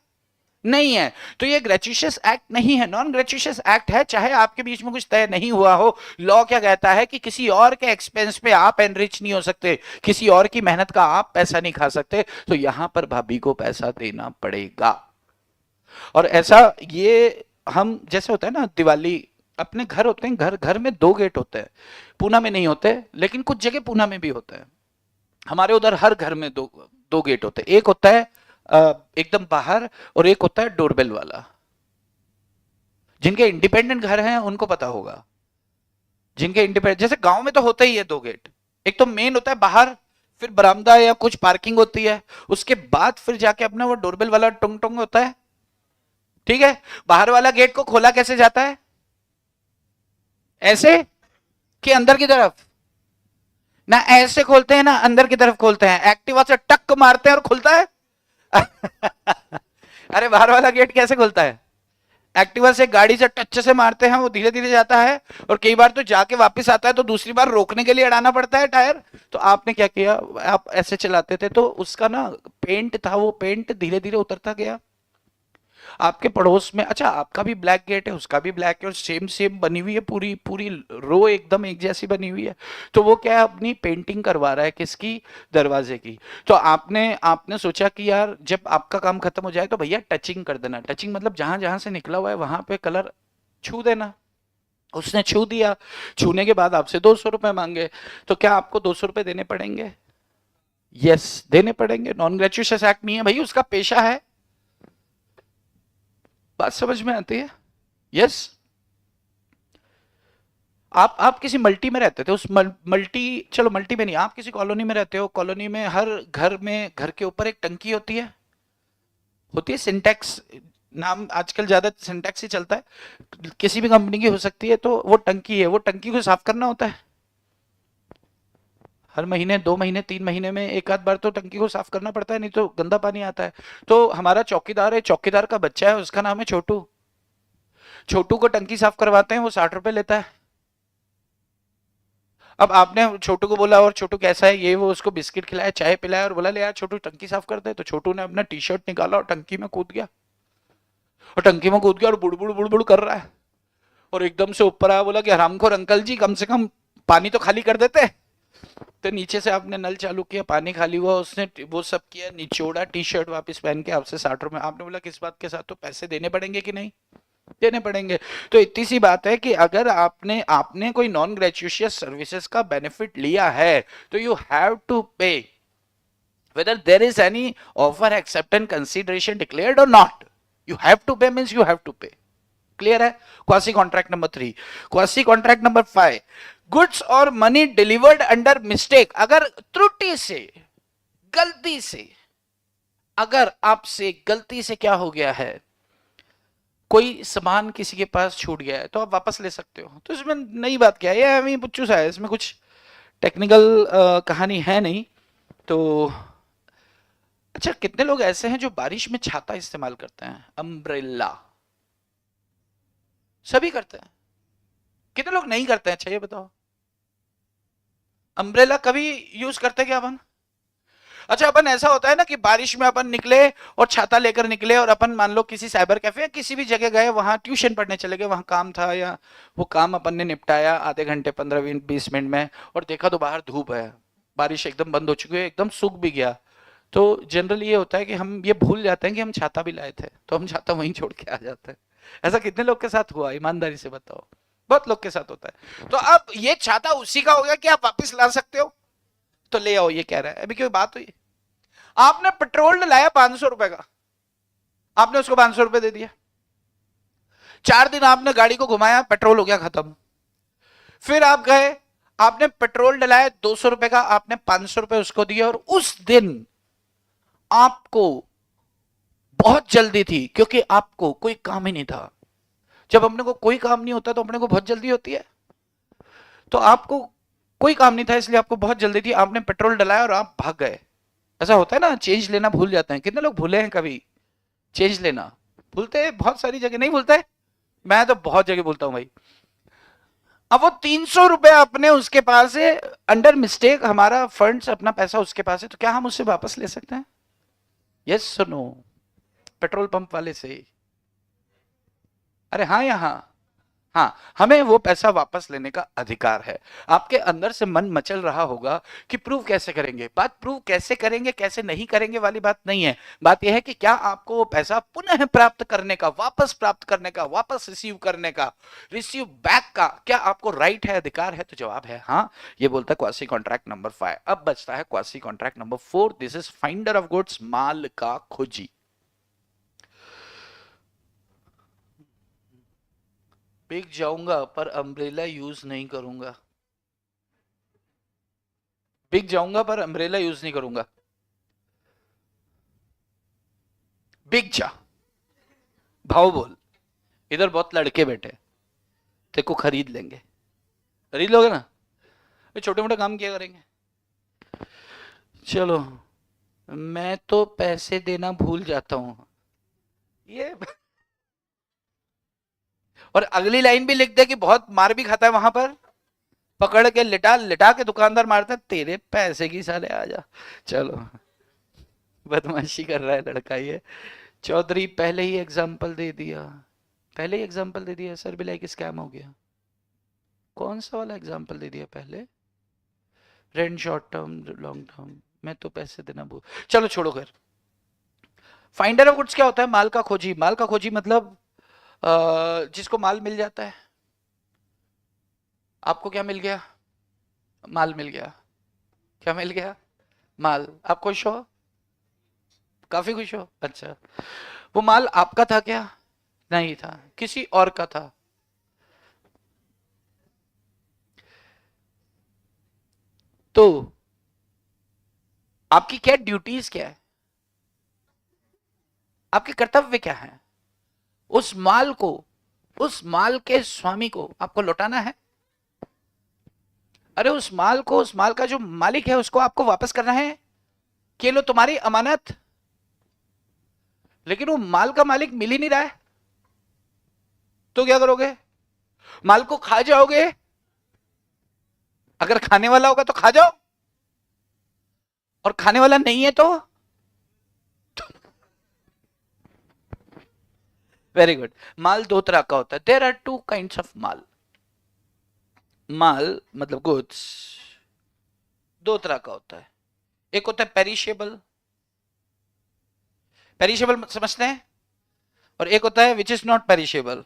नहीं है। तो ये ग्रेचुशियस एक्ट नहीं है, नॉन ग्रेचुशियस एक्ट है। चाहे आपके बीच में कुछ तय नहीं हुआ हो, लॉ क्या कहता है कि किसी और के एक्सपेंस पे आप एनरिच नहीं हो सकते, किसी और की मेहनत का आप पैसा नहीं खा सकते। तो यहां पर भाभी को पैसा देना पड़ेगा। और ऐसा ये हम जैसे होता है ना दिवाली, अपने घर होते हैं, घर घर में 2 गेट होते हैं। पूना में नहीं होते, लेकिन कुछ जगह पूना में भी होते हैं। हमारे उधर हर घर में दो दो गेट होते हैं। एक होता है एकदम बाहर, और एक होता है डोरबेल वाला। जिनके इंडिपेंडेंट घर हैं उनको पता होगा। जिनके इंडिपेंडेंट, जैसे गांव में तो होते ही है 2 गेट। एक तो मेन होता है बाहर, फिर बरामदा या कुछ पार्किंग होती है, उसके बाद फिर जाके अपना वो डोरबेल वाला टुंग टुंग होता है। ठीक है। बाहर वाला गेट को खोला कैसे जाता है, ऐसे कि अंदर की तरफ, ना ऐसे खोलते हैं ना अंदर की तरफ खोलते हैं, एक्टिवा से टक मारते हैं और खुलता है। अरे बाहर वाला गेट कैसे खुलता है, एक्टिवा से गाड़ी से टच से मारते हैं, वो धीरे धीरे जाता है। और कई बार तो जाके वापस आता है तो दूसरी बार रोकने के लिए अड़ाना पड़ता है टायर। तो आपने क्या किया, आप ऐसे चलाते थे तो उसका ना पेंट था, वो पेंट धीरे धीरे उतरता गया। आपके पड़ोस में, अच्छा आपका भी ब्लैक गेट है, उसका भी ब्लैक है, और सेम सेम बनी हुई है, पूरी पूरी रो एकदम एक जैसी बनी हुई है। तो वो क्या है, अपनी पेंटिंग करवा रहा है, किसकी, दरवाजे की। तो आपने आपने सोचा कि यार जब आपका काम खत्म हो जाए तो भैया टचिंग कर देना। टचिंग मतलब जहां जहां से निकला हुआ है वहां पे कलर छू देना। उसने छू दिया। छूने के बाद आपसे 200 रुपए मांगे। तो क्या आपको 200 रुपए देने पड़ेंगे, यस देने पड़ेंगे। नॉन ग्रेचुइटस एक्ट नहीं है भाई, उसका पेशा है। बात समझ में आती है, यस। आप किसी मल्टी में रहते थे, उस मल्टी, चलो मल्टी में नहीं, आप किसी कॉलोनी में रहते हो, कॉलोनी में हर घर में, घर के ऊपर एक टंकी होती है सिंटेक्स, नाम आजकल ज्यादा सिंटेक्स ही चलता है, किसी भी कंपनी की हो सकती है। तो वो टंकी है, वो टंकी को साफ करना होता है हर महीने, 2 महीने, 3 महीने में एक आध बार तो टंकी को साफ करना पड़ता है, नहीं तो गंदा पानी आता है। तो हमारा चौकीदार है, चौकीदार का बच्चा है, उसका नाम है छोटू। छोटू को टंकी साफ करवाते हैं, वो 60 रुपए लेता है। अब आपने छोटू को बोला और छोटू कैसा है ये वो, उसको बिस्किट खिलाया, चाय पिलाया, और बोला ले यार छोटू टंकी साफ कर दे। तो छोटू ने अपना टी शर्ट निकाला और टंकी में कूद गया, और टंकी में कूद गया और बुड़बुड़ बुड़बुड़ कर रहा है। और एकदम से ऊपर आया, बोला कि हरामखोर अंकल जी कम से कम पानी तो खाली कर देते। तो नीचे से आपने नल चालू किया, पानी खाली हुआ, उसने वो सब किया, निचोड़ा, टी शर्ट वापस पहन के आपसे 60 रुपए। आपने बोला किस बात के साथ, तो पैसे देने पड़ेंगे कि नहीं, देने पड़ेंगे। तो इतनी सी बात है कि अगर आपने आपने कोई नॉन ग्रेचुशियस सर्विसेज का बेनिफिट लिया है तो यू हैव टू पे, whether there is any offer acceptance consideration declared or not, you have to pay means you have to pay. Clear है। Quasi contract number 3। Quasi contract number 5, goods और मनी डिलीवर्ड अंडर मिस्टेक। अगर त्रुटि से, गलती से, अगर आपसे गलती से क्या हो गया है, कोई सामान किसी के पास छूट गया है तो आप वापस ले सकते हो। तो इसमें नई बात क्या है, ये अभी पुच्चू सा है, इसमें कुछ टेक्निकल कहानी है नहीं। तो अच्छा, कितने लोग ऐसे हैं जो बारिश में छाता इस्तेमाल करते हैं, अम्ब्रेला। सभी करते हैं, कितने लोग नहीं करते हैं? अच्छा ये बताओ, अम्ब्रेला कभी यूज करते क्या अपन? अच्छा अपन ऐसा होता है ना कि बारिश में अपन निकले और छाता लेकर निकले और अपन मान लो किसी साइबर कैफे या किसी भी जगह गए, वहां ट्यूशन पढ़ने चले गए, वहां काम था या वो काम अपन ने निपटाया आधे घंटे 15-20 मिनट में, और देखा तो बाहर धूप है, बारिश एकदम बंद हो चुकी है, एकदम सूख भी गया, तो जनरली ये होता है कि हम ये भूल जाते हैं कि हम छाता भी लाए थे, तो हम छाता वहीं छोड़ के आ जाते हैं। ऐसा कितने लोग के साथ हुआ, ईमानदारी से बताओ? बहुत लोग के साथ होता है। तो अब ये छाता उसी का हो गया कि आप वापस ला सकते हो, तो ले आओ, ये कह रहा है। अभी कोई बात हुई, आपने पेट्रोल डलाया 500 रुपए का, आपने उसको 500 रुपए दे दिया, 4 दिन आपने गाड़ी को घुमाया, पेट्रोल हो गया खत्म। फिर आप गए, आपने पेट्रोल डलाया 200 रुपए का, आपने 500 रुपए उसको दिए, और उस दिन आपको बहुत जल्दी थी क्योंकि आपको कोई काम ही नहीं था। जब अपने को कोई काम नहीं होता तो अपने को बहुत जल्दी होती है, तो आपको कोई काम नहीं था इसलिए आपको बहुत जल्दी थी, आपने पेट्रोल डलाया और आप भाग गए। ऐसा होता है ना, चेंज लेना भूल जाते हैं, कितने लोग भूले हैं कभी चेंज लेना? भूलते हैं, बहुत सारी जगह नहीं भूलते, मैं तो बहुत जगह भूलता हूं भाई। अब वो 300 रुपए अपने उसके पास है, अंडर मिस्टेक हमारा फंड्स अपना पैसा उसके पास है, तो क्या हम उससे वापस ले सकते हैं? यस सुनो, पेट्रोल पंप वाले से, अरे हाँ या हाँ? हाँ, हमें वो पैसा वापस लेने का अधिकार है। आपके अंदर से मन मचल रहा होगा कि प्रूव कैसे करेंगे, बात प्रूव कैसे करेंगे कैसे नहीं करेंगे वाली बात नहीं है, बात यह है कि क्या आपको वो पैसा पुनः प्राप्त करने का, वापस प्राप्त करने का, वापस रिसीव करने का, रिसीव बैक का क्या आपको राइट है, अधिकार है? तो जवाब है हाँ। ये बोलता है क्वासी कॉन्ट्रैक्ट नंबर 5। अब बचता है quasi contract number 4। This is finder of goods, माल का खोजी। बिक जाऊंगा पर अम्ब्रेला यूज नहीं करूंगा, बिक जाऊंगा पर अम्ब्रेला यूज नहीं करूंगा। बिक जा, भाव बोल, इधर बहुत लड़के बैठे, तेरे को खरीद लेंगे, खरीद लोगे ना? ये छोटे मोटे काम किया करेंगे। चलो, मैं तो पैसे देना भूल जाता हूं, ये और अगली लाइन भी लिख दे कि बहुत मार भी खाता है वहां पर, पकड़ के लिटा लिटा के दुकानदार मारता है, तेरे पैसे की साले आ जा। चलो, बदमाशी कर रहा है लड़का ये। चौधरी पहले ही एग्जाम्पल दे दिया, पहले ही एग्जाम्पल दे दिया, सर भी लाइक स्कैम हो गया। कौन सा वाला एग्जाम्पल दे दिया पहले? Rent short term long term, मैं तो पैसे देना भूल, चलो छोड़ो खैर। फाइंडर ऑफ गुड्स क्या होता है? माल का खोजी। माल का खोजी मतलब जिसको माल मिल जाता है। आपको क्या मिल गया? माल मिल गया। क्या मिल गया? माल। आप खुश हो? काफी खुश हो? अच्छा, वो माल आपका था क्या? नहीं था, किसी और का था। तो आपकी क्या ड्यूटीज क्या है, आपके कर्तव्य क्या है? उस माल को, उस माल के स्वामी को आपको लौटाना है। अरे उस माल को, उस माल का जो मालिक है उसको आपको वापस करना है कि लो तुम्हारी अमानत। लेकिन वो माल का मालिक मिल ही नहीं रहा है, तो क्या करोगे? माल को खा जाओगे? अगर खाने वाला होगा तो खा जाओ, और खाने वाला नहीं है तो? Very good. माल दो तरह का होता है, there are two kind of माल। माल मतलब गुड्स दो तरह का होता है, एक होता है पेरिशेबल, पेरिशेबल समझते हैं, और एक होता है which is not perishable.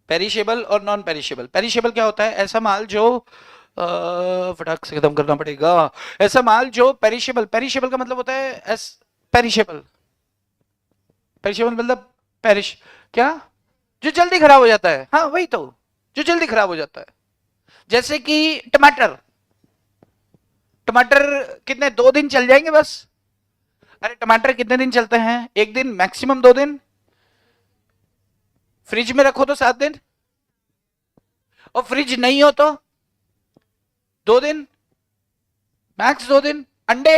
Perishable और नॉन पेरिशेबल। पेरिशेबल क्या होता है? ऐसा माल जो फटाक से खत्म करना पड़ेगा, ऐसा माल जो पेरिशेबल, पेरिशेबल का मतलब होता है पेरिशेबल, पेरिशेबल मतलब पेरिश, क्या? जो जल्दी खराब हो जाता है, हाँ वही तो, जो जल्दी खराब हो जाता है। जैसे कि टमाटर, टमाटर कितने, 2 दिन चल जाएंगे बस। अरे टमाटर कितने दिन चलते हैं? 1 दिन, मैक्सिमम 2 दिन। फ्रिज में रखो तो 7 दिन, और फ्रिज नहीं हो तो 2 दिन, मैक्स 2 दिन। अंडे,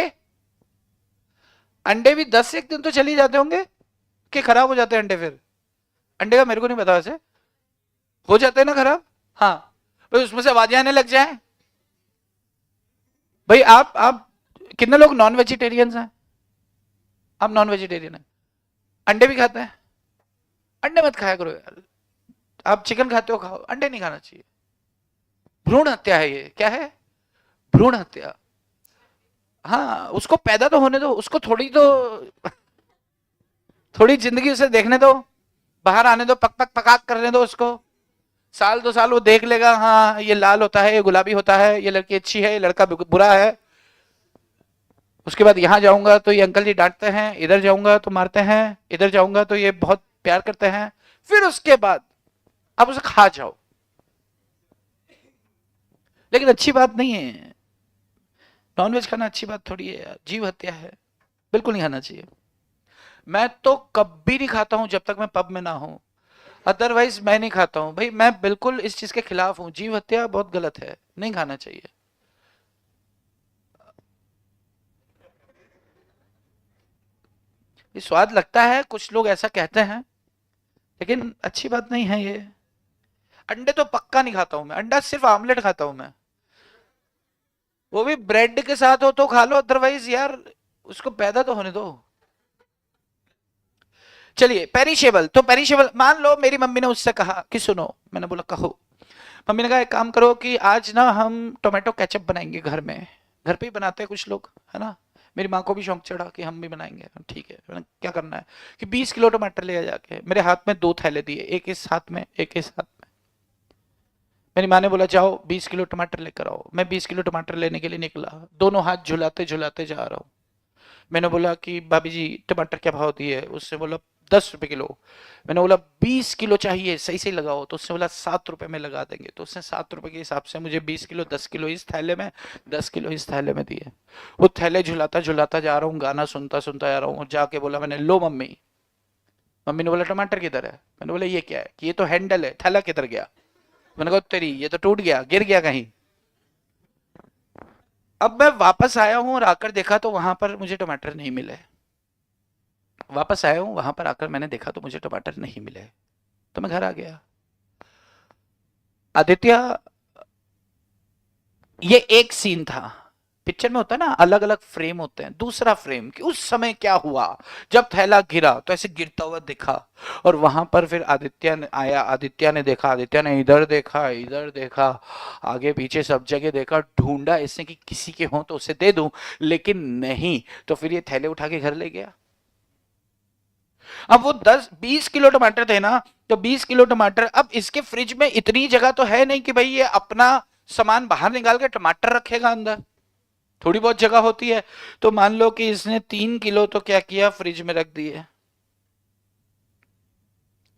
अंडे भी 10 एक दिन तो चल ही जाते होंगे, के खराब हो जाते हैं अंडे। फिर अंडे का मेरे को नहीं पता, वैसे हो जाते हैं ना खराब। हाँ भाई, उसमें से आवाजें आने लग जाए। भाई आप कितने लोग नॉन वेजिटेरियंस हैं? आप नॉन वेजिटेरियन हैं, अंडे भी खाते हैं? अंडे मत खाया करो यार। आप चिकन खाते हो, खाओ, अंडे नहीं खाना चाहिए। भ्रूण हत्या है ये। क्या है? भ्रूण हत्या। हाँ, उसको पैदा तो होने दो, उसको थोड़ी तो थोड़ी जिंदगी उसे देखने दो, बाहर आने दो, पक पक पकाक करने दो उसको। साल 2 साल वो देख लेगा, हाँ ये लाल होता है, ये गुलाबी होता है, ये लड़की अच्छी है, ये लड़का बुरा है। उसके बाद यहां जाऊंगा तो ये अंकल जी डांटते हैं, इधर जाऊंगा तो मारते हैं, इधर जाऊंगा तो ये बहुत प्यार करते हैं। फिर उसके बाद आप उसे खा जाओ, लेकिन अच्छी बात नहीं है। नॉनवेज खाना अच्छी बात थोड़ी है यार, जीव हत्या है, बिल्कुल नहीं खाना चाहिए। मैं तो कभी नहीं खाता हूं जब तक मैं पब में ना हूं, अदरवाइज मैं नहीं खाता हूं। भाई मैं बिल्कुल इस चीज के खिलाफ हूं, जीव हत्या बहुत गलत है, नहीं खाना चाहिए। ये स्वाद लगता है, कुछ लोग ऐसा कहते हैं, लेकिन अच्छी बात नहीं है ये। अंडे तो पक्का नहीं खाता हूं मैं, अंडा सिर्फ आमलेट खाता हूं मैं, वो भी ब्रेड के साथ हो तो खा लो, अदरवाइज यार उसको पैदा तो होने दो। चलिए पेरिशेबल, तो पेरिशेबल मान लो मेरी मम्मी ने उससे कहा कि सुनो, मैंने बोला कहो। मम्मी ने कहा एक काम करो कि आज ना हम टोमेटो केचप बनाएंगे घर में, घर पे ही बनाते हैं कुछ लोग, है ना। मेरी माँ को भी शौक चढ़ा कि हम भी बनाएंगे। ठीक है, मैंने क्या करना है कि 20 किलो टमाटर ले जाके, मेरे हाथ में 2 थैले दिए, एक इस हाथ में, एक इस हाथ में। मेरी माँ ने बोला जाओ 20 किलो टमाटर लेकर आओ। मैं 20 किलो टमाटर लेने के लिए निकला, दोनों हाथ झुलाते झुलाते जा रहा हूँ। मैंने बोला कि भाभी जी टमाटर क्या भाव दिए? उससे बोला 10 रुपए किलो। मैंने बोला 20 किलो चाहिए, सही सही लगाओ। तो उसने बोला 7 रुपए में लगा देंगे। तो उसने 7 रुपए के हिसाब से मुझे 20 किलो, 10 किलो इस थैले में, 10 किलो इस थैले में दिए। वो थैले झुलाता झुलाता जा रहा हूँ, गाना सुनता सुनता जा रहा हूँ, जाके बोला मैंने, लो मम्मी। मम्मी ने बोला टमाटर किधर है? मैंने बोला ये क्या है? कि ये तो हैंडल है, थैला किधर गया? मैंने कहा तेरी, ये तो टूट गया, गिर गया कहीं। अब मैं वापस आया हूँ और आकर देखा तो वहां पर मुझे टमाटर नहीं मिले। वापस आया हूं, वहां पर आकर मैंने देखा तो मुझे टमाटर नहीं मिले। तो मैं घर आ गया। आदित्य, ये एक सीन था। पिक्चर में होता है ना, अलग अलग फ्रेम होते हैं। दूसरा फ्रेम कि उस समय क्या हुआ, जब थैला गिरा तो ऐसे गिरता हुआ दिखा, और वहां पर फिर आदित्य ने आया, आदित्य ने देखा, आदित्य ने इधर देखा, इधर देखा, आगे पीछे सब जगह देखा, ढूंढा इससे कि किसी के हों तो उसे दे दूं, लेकिन नहीं। तो फिर ये थैले उठा के घर ले गया। अब वो 10-20 किलो टमाटर थे ना, तो 20 किलो टमाटर, अब इसके फ्रिज में इतनी जगह तो है नहीं कि भाई ये अपना सामान बाहर निकाल के टमाटर रखेगा अंदर, थोड़ी बहुत जगह होती है। तो मान लो कि इसने 3 किलो तो क्या किया, फ्रिज में रख दिए।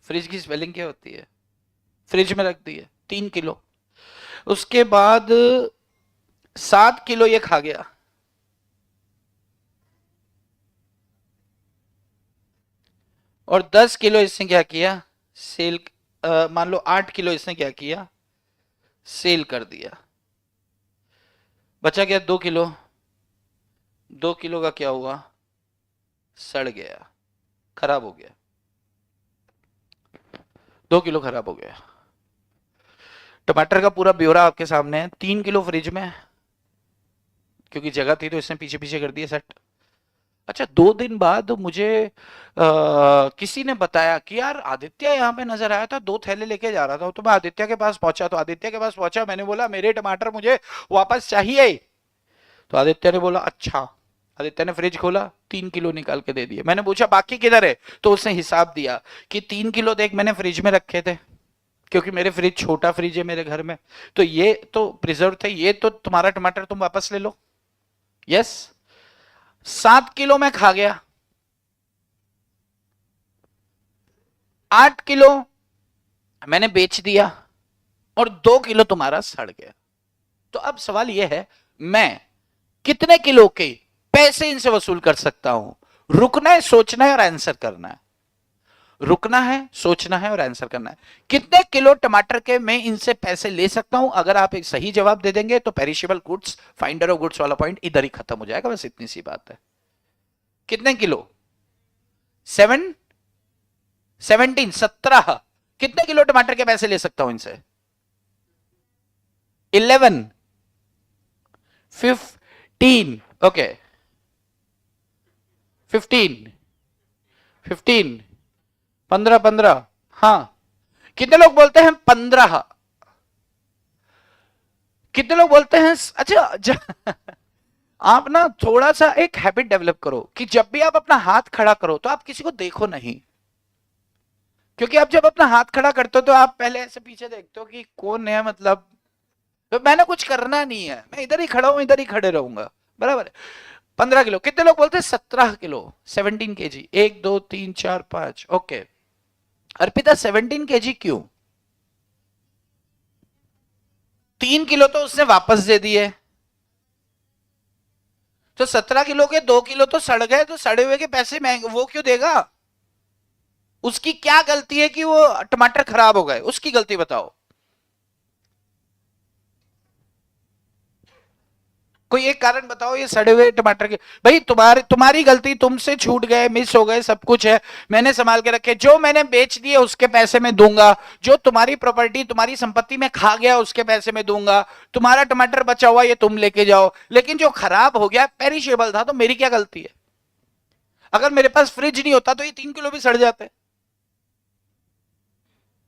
फ्रिज की स्पेलिंग क्या होती है? फ्रिज में रख दिए 3 किलो। उसके बाद 7 किलो ये खा गया, और 10 किलो इसने क्या किया, सेल, मान लो 8 किलो इसने क्या किया, सेल कर दिया। बचा गया 2 किलो। 2 किलो का क्या हुआ, सड़ गया, खराब हो गया। 2 किलो खराब हो गया। टमाटर का पूरा ब्यौरा आपके सामने है। 3 किलो फ्रिज में, क्योंकि जगह थी तो इसने पीछे पीछे कर दिया सेट। अच्छा, 2 दिन बाद मुझे किसी ने बताया कि यार आदित्य यहाँ पे नजर आया था, 2 थैले लेके जा रहा था। तो मैं आदित्य के पास पहुंचा, तो आदित्य के पास पहुंचा, मैंने बोला मेरे टमाटर मुझे वापस चाहिए। तो आदित्य ने बोला अच्छा। आदित्य ने फ्रिज खोला, 3 किलो निकाल के दे दिए। मैंने पूछा बाकी किधर है? तो उसने हिसाब दिया कि 3 किलो देख मैंने फ्रिज में रखे थे, क्योंकि मेरे फ्रिज, छोटा फ्रिज है मेरे घर में, तो ये तो प्रिजर्व थे, ये तो तुम्हारा टमाटर तुम वापस ले लो। यस, 7 किलो में खा गया, 8 किलो मैंने बेच दिया, और 2 किलो तुम्हारा सड़ गया। तो अब सवाल यह है, मैं कितने किलो के पैसे इनसे वसूल कर सकता हूं? रुकना है, सोचना है और आंसर करना है। रुकना है, सोचना है और आंसर करना है। कितने किलो टमाटर के मैं इनसे पैसे ले सकता हूं? अगर आप एक सही जवाब दे देंगे तो perishable goods, finder of goods वाला पॉइंट इधर ही खत्म हो जाएगा। बस इतनी सी बात है। कितने किलो? 7 17 कितने किलो टमाटर के पैसे ले सकता हूं इनसे? 11, 15, ओके 15, 15, 15, 15, हाँ कितने लोग बोलते हैं 15? कितने लोग बोलते हैं अच्छा आप ना थोड़ा सा एक हैबिट डेवलप करो कि जब भी आप अपना हाथ खड़ा करो तो आप किसी को देखो नहीं, क्योंकि आप जब अपना हाथ खड़ा करते हो तो आप पहले ऐसे पीछे देखते हो कि कौन है, मतलब तो मैंने कुछ करना नहीं है, मैं इधर ही खड़ा हूं, इधर ही खड़े रहूंगा, बराबर है। 15 किलो, कितने लोग बोलते हैं 17 kilo, 17 kg, 1 2 3 4 5, okay. Arpita 17 kg क्यों? 3 किलो तो उसने वापस दे दिए, तो 17 किलो के 2 किलो तो सड़ गए, तो सड़े हुए के पैसे महंगे वो क्यों देगा? उसकी क्या गलती है कि वो टमाटर खराब हो गए, उसकी गलती बताओ। कोई एक कारण बताओ ये सड़े हुए टमाटर के। भाई तुम्हारी गलती, तुमसे छूट गए, मिस हो गए, सब कुछ है, मैंने संभाल के रखे, जो मैंने बेच दिए उसके पैसे में दूंगा, जो तुम्हारी प्रॉपर्टी तुम्हारी संपत्ति में खा गया उसके पैसे में दूंगा, तुम्हारा टमाटर बचा हुआ ये तुम लेके जाओ, लेकिन जो खराब हो गया पेरिशेबल था तो मेरी क्या गलती है? अगर मेरे पास फ्रिज नहीं होता तो ये 3 किलो भी सड़ जाते,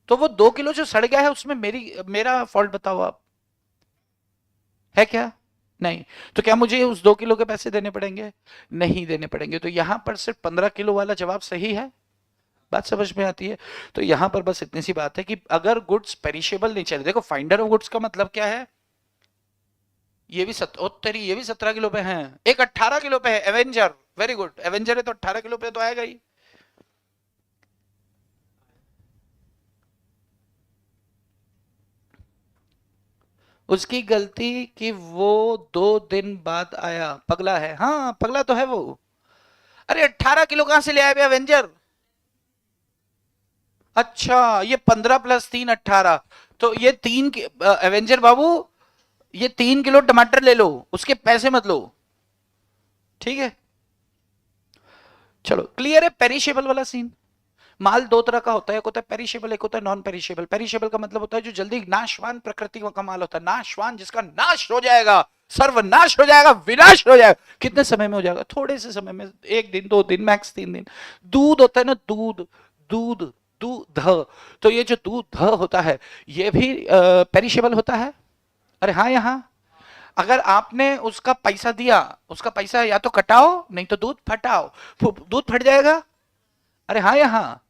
तो वो 2 किलो जो सड़ गया है उसमें मेरा फॉल्ट बताओ आप, है क्या? नहीं। तो क्या मुझे उस 2 किलो के पैसे देने पड़ेंगे? नहीं देने पड़ेंगे। तो यहां पर सिर्फ 15 किलो वाला जवाब सही है। बात समझ में आती है? तो यहां पर बस इतनी सी बात है कि अगर गुड्स पेरिशेबल नहीं चाहिए, देखो फाइंडर ऑफ गुड्स का मतलब क्या है, ये भी तेरी ये भी 17 किलो पे है, एक 18 किलो पे है एवेंजर, वेरी गुड, एवेंजर है तो 18 किलो पे तो आएगा ही। उसकी गलती कि वो 2 दिन बाद आया, पगला है, हाँ पगला तो है वो। अरे 18 किलो कहां से ले आए एवेंजर? अच्छा ये 15 + 3 18, तो ये एवेंजर बाबू, ये 3 किलो टमाटर ले लो, उसके पैसे मत लो, ठीक है? चलो क्लियर है पेरिशेबल वाला सीन। माल दो तरह का होता है, एक होता है पेरिशेबल, एक होता है नॉन पेरिशेबल। पेरिशेबल का मतलब होता है जो जल्दी नाशवान प्रकृति का माल होता है, नाशवान जिसका नाश हो जाएगा, सर्वनाश हो जाएगा, विनाश हो जाएगा। कितने समय में हो जाएगा? थोड़े से समय में, 1 दिन 2 दिन मैक्स 3 दिन। दूध होता है ना, दूध, दूध, दूध, तो ये जो दूध होता है ये भी पेरिशेबल होता है। अरे हाँ, यहाँ अगर आपने उसका पैसा दिया, उसका पैसा या तो कटाओ नहीं तो दूध फटाओ, दूध फट जाएगा। अरे हाँ, यहाँ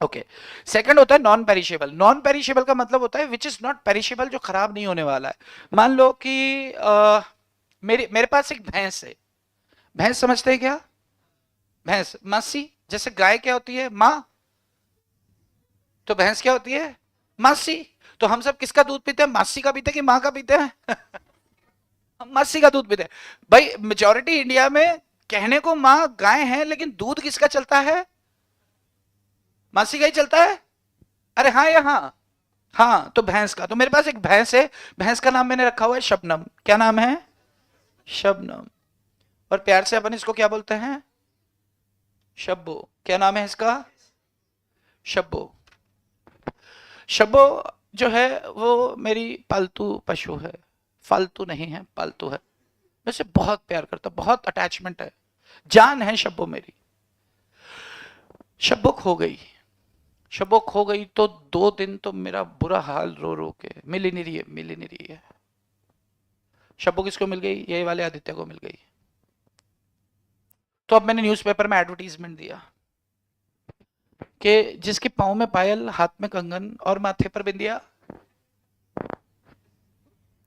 ओके। सेकंड होता है नॉन पेरिशेबल। नॉन पेरिशेबल का मतलब होता है विच इज नॉट पेरिशेबल, जो खराब नहीं होने वाला है। मान लो कि मेरे मेरे पास एक भैंस है। भैंस समझते हैं क्या? भैंस मासी, जैसे गाय क्या होती है? माँ। तो भैंस क्या होती है? मासी। तो हम सब किसका दूध पीते हैं? मासी का पीते हैं कि माँ का पीते हैं? हम मासी का दूध पीते हैं। भाई मेजोरिटी इंडिया में कहने को माँ गाय है, लेकिन दूध किसका चलता है? मासी का ही चलता है। अरे हाँ, यहाँ हाँ, तो भैंस का। तो मेरे पास एक भैंस है, भैंस का नाम मैंने रखा हुआ है शबनम। क्या नाम है? शबनम। और प्यार से अपन इसको क्या बोलते हैं? शब्बो। क्या नाम है इसका? शब्बो। शब्बो जो है वो मेरी पालतू पशु है, फालतू नहीं है, पालतू है। मैं इसे बहुत प्यार करता, बहुत अटैचमेंट है, जान है शब्बो मेरी। शब्बो खो गई। शब्बो खो गई तो 2 दिन तो मेरा बुरा हाल, रो रो के। मिल ही नहीं रही है, मिल ही नहीं रही है। शब्बो किसको मिल गई? ये वाले आदित्य को मिल गई। तो अब मैंने न्यूज़पेपर में एडवर्टीजमेंट दिया कि जिसके पाँव में पायल, हाथ में कंगन और माथे पर बिंदिया,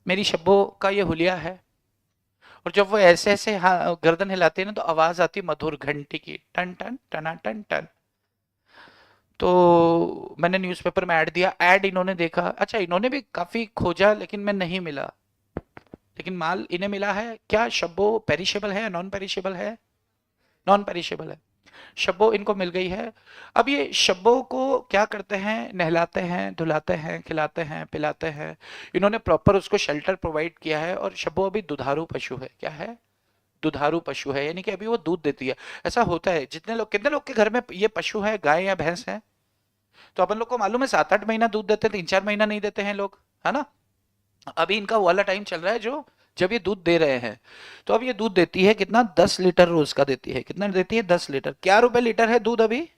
मेरी शब्बो का ये हुलिया है। और जब वो ऐसे ऐसे गर्दन हिलाती है ना, तो आवाज आती मधुर घंटी की, टन टन टना टन टन। तो मैंने न्यूज़पेपर में ऐड दिया। ऐड इन्होंने देखा, अच्छा इन्होंने भी काफी खोजा लेकिन मैं नहीं मिला, लेकिन माल इन्हें मिला है। क्या शब्बो पेरिशेबल है, नॉन पेरिशेबल है? नॉन पेरिशेबल है। शब्बो इनको मिल गई है। अब ये शब्बो को क्या करते हैं? नहलाते हैं, धुलाते हैं, खिलाते हैं, पिलाते हैं। इन्होंने प्रॉपर उसको शेल्टर प्रोवाइड किया है। और शब्बो अभी दुधारू पशु है। क्या है? दुधारू पशु है, यानी कि अभी वो दूध देती है। ऐसा होता है, जितने लोग, कितने लोग के घर में ये पशु है, गाय या भैंस है? तो अपन लोग को मालूम है 7-8 महीना दूध देते हैं, 3-4 महीना नहीं देते हैं लोग, है ना। अभी इनका वो वाला टाइम चल रहा है जो जब ये दूध दे रहे हैं। तो अब ये दूध देती है कितना, 10 लीटर रोज का देती है। कितना देती है? 10 लीटर। क्या रुपए लीटर है दूध अभी?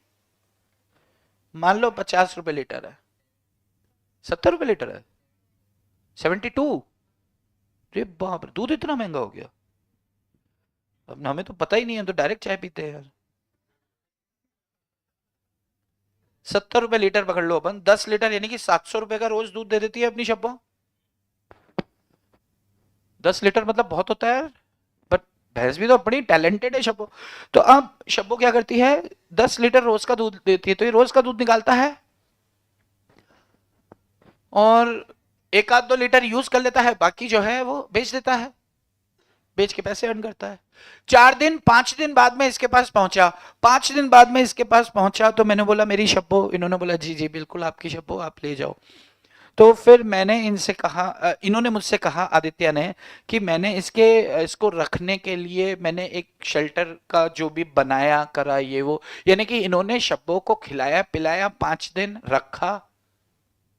मान लो 50 रुपए लीटर है, 70 रुपए लीटर है, 72। अरे बाप रे, दूध इतना महंगा हो गया। अब हमें तो पता ही नहीं है, तो डायरेक्ट चाय पीते हैं यार। 70 रुपए लीटर पकड़ लो अपन, 10 लीटर यानी कि 700 रुपए का रोज दूध दे देती है अपनी शब्बो। 10 लीटर मतलब बहुत होता है यार। बट भैंस भी तो बड़ी टैलेंटेड है शब्बो। तो अब शब्बो क्या करती है, 10 लीटर रोज का दूध देती है, तो ये रोज का दूध निकालता है और 1-2 लीटर यूज कर लेता है, बाकी जो है वो बेच देता है, बेच के पैसे अर्न करता है। 4 दिन 5 दिन बाद में इसके पास पहुंचा, 5 दिन बाद में इसके पास पहुंचा, तो मैंने बोला मेरी शब्बो, इन्होंने बोला जी जी बिल्कुल आपकी शब्बो, आप ले जाओ। तो फिर मैंने इनसे कहा, इन्होंने मुझसे कहा, आदित्य ने, कि मैंने इसको रखने के लिए मैंने एक शेल्टर का जो भी बनाया करा ये वो, यानी कि इन्होंने शब्बों को खिलाया पिलाया, 5 दिन रखा।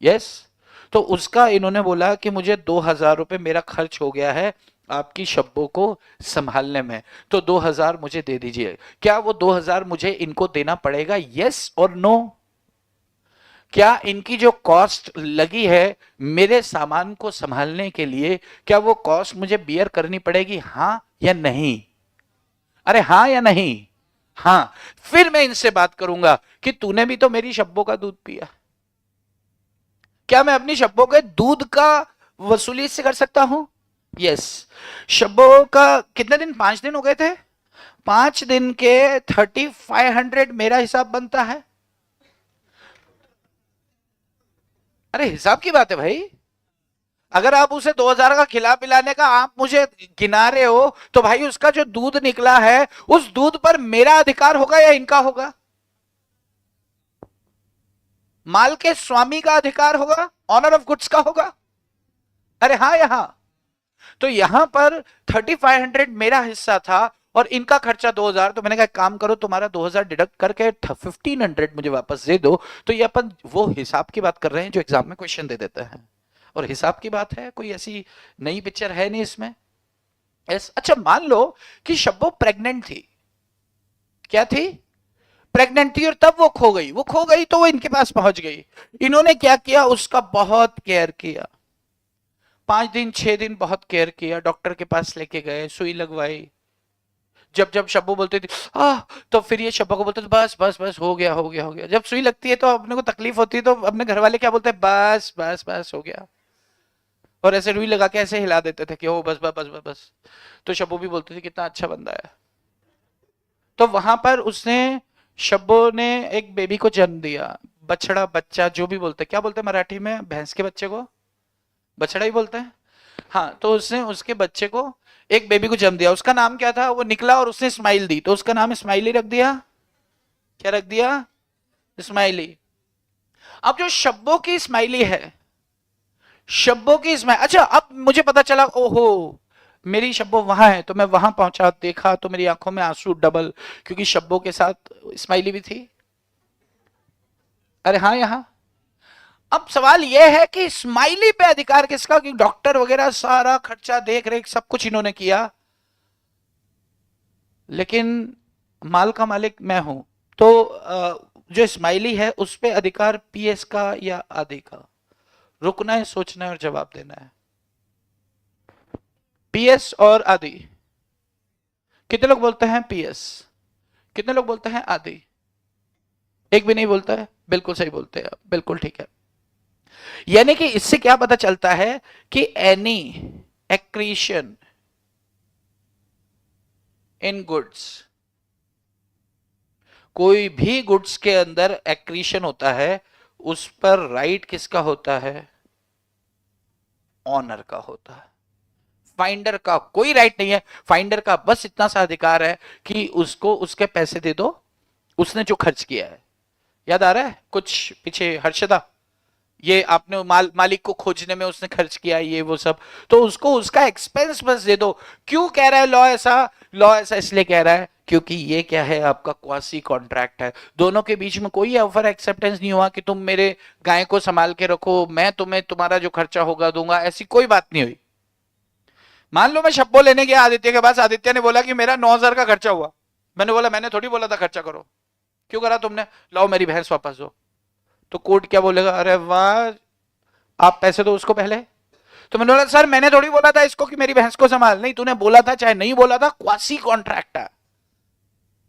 यस। तो उसका इन्होंने बोला कि मुझे 2,000 रुपये मेरा खर्च हो गया है आपकी शब्बों को संभालने में, तो 2,000 मुझे दे दीजिए। क्या वो 2,000 मुझे इनको देना पड़ेगा? यस और नो? क्या इनकी जो कॉस्ट लगी है मेरे सामान को संभालने के लिए, क्या वो कॉस्ट मुझे बियर करनी पड़ेगी? हाँ या नहीं? अरे हाँ या नहीं? हाँ। फिर मैं इनसे बात करूंगा कि तूने भी तो मेरी शब्बों का दूध पिया, क्या मैं अपनी शब्बों के दूध का वसूली से कर सकता हूं? यस। शब्बों का कितने दिन, 5 दिन हो गए थे, 5 दिन के 3,500 मेरा हिसाब बनता है। अरे हिसाब की बात है भाई। अगर आप उसे 2,000 का खिला पिलाने का आप मुझे गिना रहे हो, तो भाई उसका जो दूध निकला है उस दूध पर मेरा अधिकार होगा या इनका होगा? माल के स्वामी का अधिकार होगा, ऑनर ऑफ गुड्स का होगा। अरे हाँ यहां, तो यहां पर 3,500 मेरा हिस्सा था और इनका खर्चा 2,000। तो मैंने कहा काम करो, तुम्हारा 2,000 डिडक्ट करके 1,500 मुझे वापस दे दो। तो ये अपन वो हिसाब की बात कर रहे हैं जो एग्जाम में क्वेश्चन दे देते हैं, और हिसाब की बात है, कोई ऐसी नई पिक्चर है नहीं इसमें। अच्छा मान लो कि शब्बो प्रेग्नेंट थी। क्या थी? प्रेग्नेंट थी, और तब वो खो गई। वो खो गई तो वो इनके पास पहुंच गई। इन्होंने क्या किया, उसका बहुत केयर किया, 5 दिन 6 दिन बहुत केयर किया, डॉक्टर के पास लेके गए, सुई लगवाई। जब जब शब्बू बोलती थी तो फिर ये शब्बा को बोलते थे बस बस बस, हो गया हो गया हो गया। जब सुई लगती है तो अपने को तकलीफ होती है, तो अपने घर वाले क्या बोलते हैं, बस बस बस हो गया, और ऐसे रुई लगा के ऐसे हिला देते थे कि ओ बस बस बस बस बस। तो शब्बू भी बोलती थी कितना अच्छा बंदा है। तो वहां पर उसने, शब्बो ने एक बेबी को जन्म दिया, बछड़ा बच्चा जो भी बोलते, क्या बोलते हैं मराठी में भैंस के बच्चे को? बछड़ा ही बोलते हैं। हाँ, तो उसने उसके बच्चे को, एक बेबी को जन्म दिया। उसका नाम क्या था? वो निकला और उसने स्माइल दी, तो उसका नाम स्माइली रख दिया। क्या रख दिया? स्माइली। अब जो शब्बों की स्माइली है, शब्बों की स्माइल, अच्छा अब मुझे पता चला, ओहो मेरी शब्बो वहां है, तो मैं वहां पहुंचा, देखा तो मेरी आंखों में आंसू डबल, क्योंकि शब्बों के साथ स्माइली भी थी। अरे हाँ यहां। अब सवाल यह है कि स्माइली पे अधिकार किसका? कि डॉक्टर वगैरह सारा खर्चा देख रेख सब कुछ इन्होंने किया, लेकिन माल का मालिक मैं हूं। तो जो स्माइली है उस पे अधिकार पीएस का या आदि का? रुकना है, सोचना है और जवाब देना है। पीएस और आदि। कितने लोग बोलते हैं पीएस? कितने लोग बोलते हैं आदि? एक भी नहीं बोलता है। बिल्कुल सही बोलते हैं आप, बिल्कुल ठीक है। यानी कि इससे क्या पता चलता है कि एनी एक्रीशन इन गुड्स, कोई भी गुड्स के अंदर एक्रीशन होता है, उस पर राइट किसका होता है? ऑनर का होता है। फाइंडर का कोई राइट नहीं है। फाइंडर का बस इतना सा अधिकार है कि उसको उसके पैसे दे दो, उसने जो खर्च किया है। याद आ रहा है कुछ पीछे हर्षदा? ये आपने मालिक को खोजने में उसने खर्च किया, ये वो सब, तो उसको उसका एक्सपेंस बस दे दो। क्यों कह रहा है लॉ ऐसा? लॉ ऐसा इसलिए कह रहा है क्योंकि ये क्या है, आपका क्वासी कॉन्ट्रैक्ट है। दोनों के बीच में कोई ऑफर एक्सेप्टेंस नहीं हुआ कि तुम मेरे गाय को संभाल के रखो, मैं तुम्हें तुम्हारा जो खर्चा होगा दूंगा, ऐसी कोई बात नहीं हुई। मान लो मैं शप्पो लेने गया आदित्य के पास, आदित्य ने बोला कि मेरा 9,000 का खर्चा हुआ। मैंने बोला मैंने थोड़ी बोला था खर्चा करो, क्यों करा तुमने, लाओ मेरी भैंस वापस दो। तो कोर्ट क्या बोलेगा, अरे वाह आप पैसे दो उसको पहले। तो मैंने बोला सर मैंने थोड़ी बोला था इसको कि मेरी भैंस को संभाल, नहीं तूने बोला था चाहे नहीं बोला था, क्वासी कॉन्ट्रैक्ट है।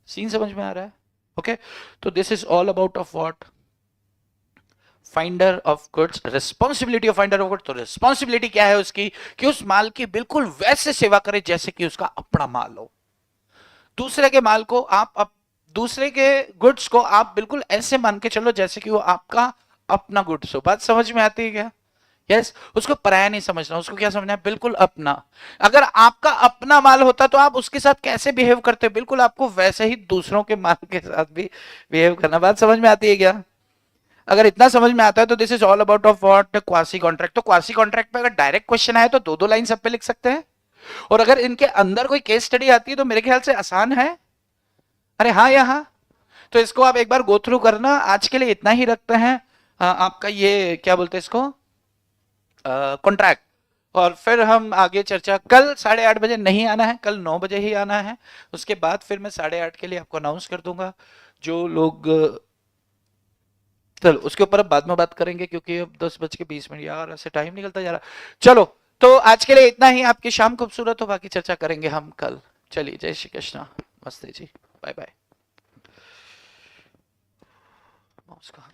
सीन समझ में आ रहा है? ओके, तो this is all about of what, finder of goods, responsibility of finder of goods. तो रिस्पॉन्सिबिलिटी क्या है उसकी, कि उस माल की बिल्कुल वैसे सेवा करे जैसे कि उसका अपना माल हो। दूसरे के माल को आप दूसरे के गुड्स को आप बिल्कुल ऐसे मान के चलो जैसे कि वो आपका अपना गुड्स हो। बात समझ में आती है क्या? यस उसको पराया नहीं समझना, उसको क्या समझना है, बिल्कुल अपना। अगर आपका अपना माल होता तो आप उसके साथ कैसे बिहेव करते, बिल्कुल आपको वैसे ही दूसरों के माल के साथ भी बिहेव करना। बात समझ में आती है क्या? अगर इतना समझ में आता है तो this is all about of what, quasi contract. तो क्वासी कॉन्ट्रैक्ट पे अगर डायरेक्ट क्वेश्चन आए तो दो दो लाइन सब पे लिख सकते हैं, और अगर इनके अंदर कोई केस स्टडी आती है तो मेरे ख्याल से आसान है। अरे हाँ या हाँ? तो इसको आप एक बार गो थ्रू करना। आज के लिए इतना ही रखते हैं। आपका ये क्या बोलते हैं इसको, कॉन्ट्रैक्ट। और फिर हम आगे चर्चा, कल 8:30 बजे नहीं आना है, कल 9 बजे ही आना है। उसके बाद फिर मैं 8:30 के लिए आपको अनाउंस कर दूंगा। जो लोग चलो उसके ऊपर अब बाद में बात करेंगे, क्योंकि अब 10:20 यार ऐसे टाइम निकलता जा रहा। चलो तो आज के लिए इतना ही, आपकी शाम खूबसूरत हो, बाकी चर्चा करेंगे हम कल। चलिए जय श्री कृष्णा, नमस्ते जी, बाय बाय। नमस्कार।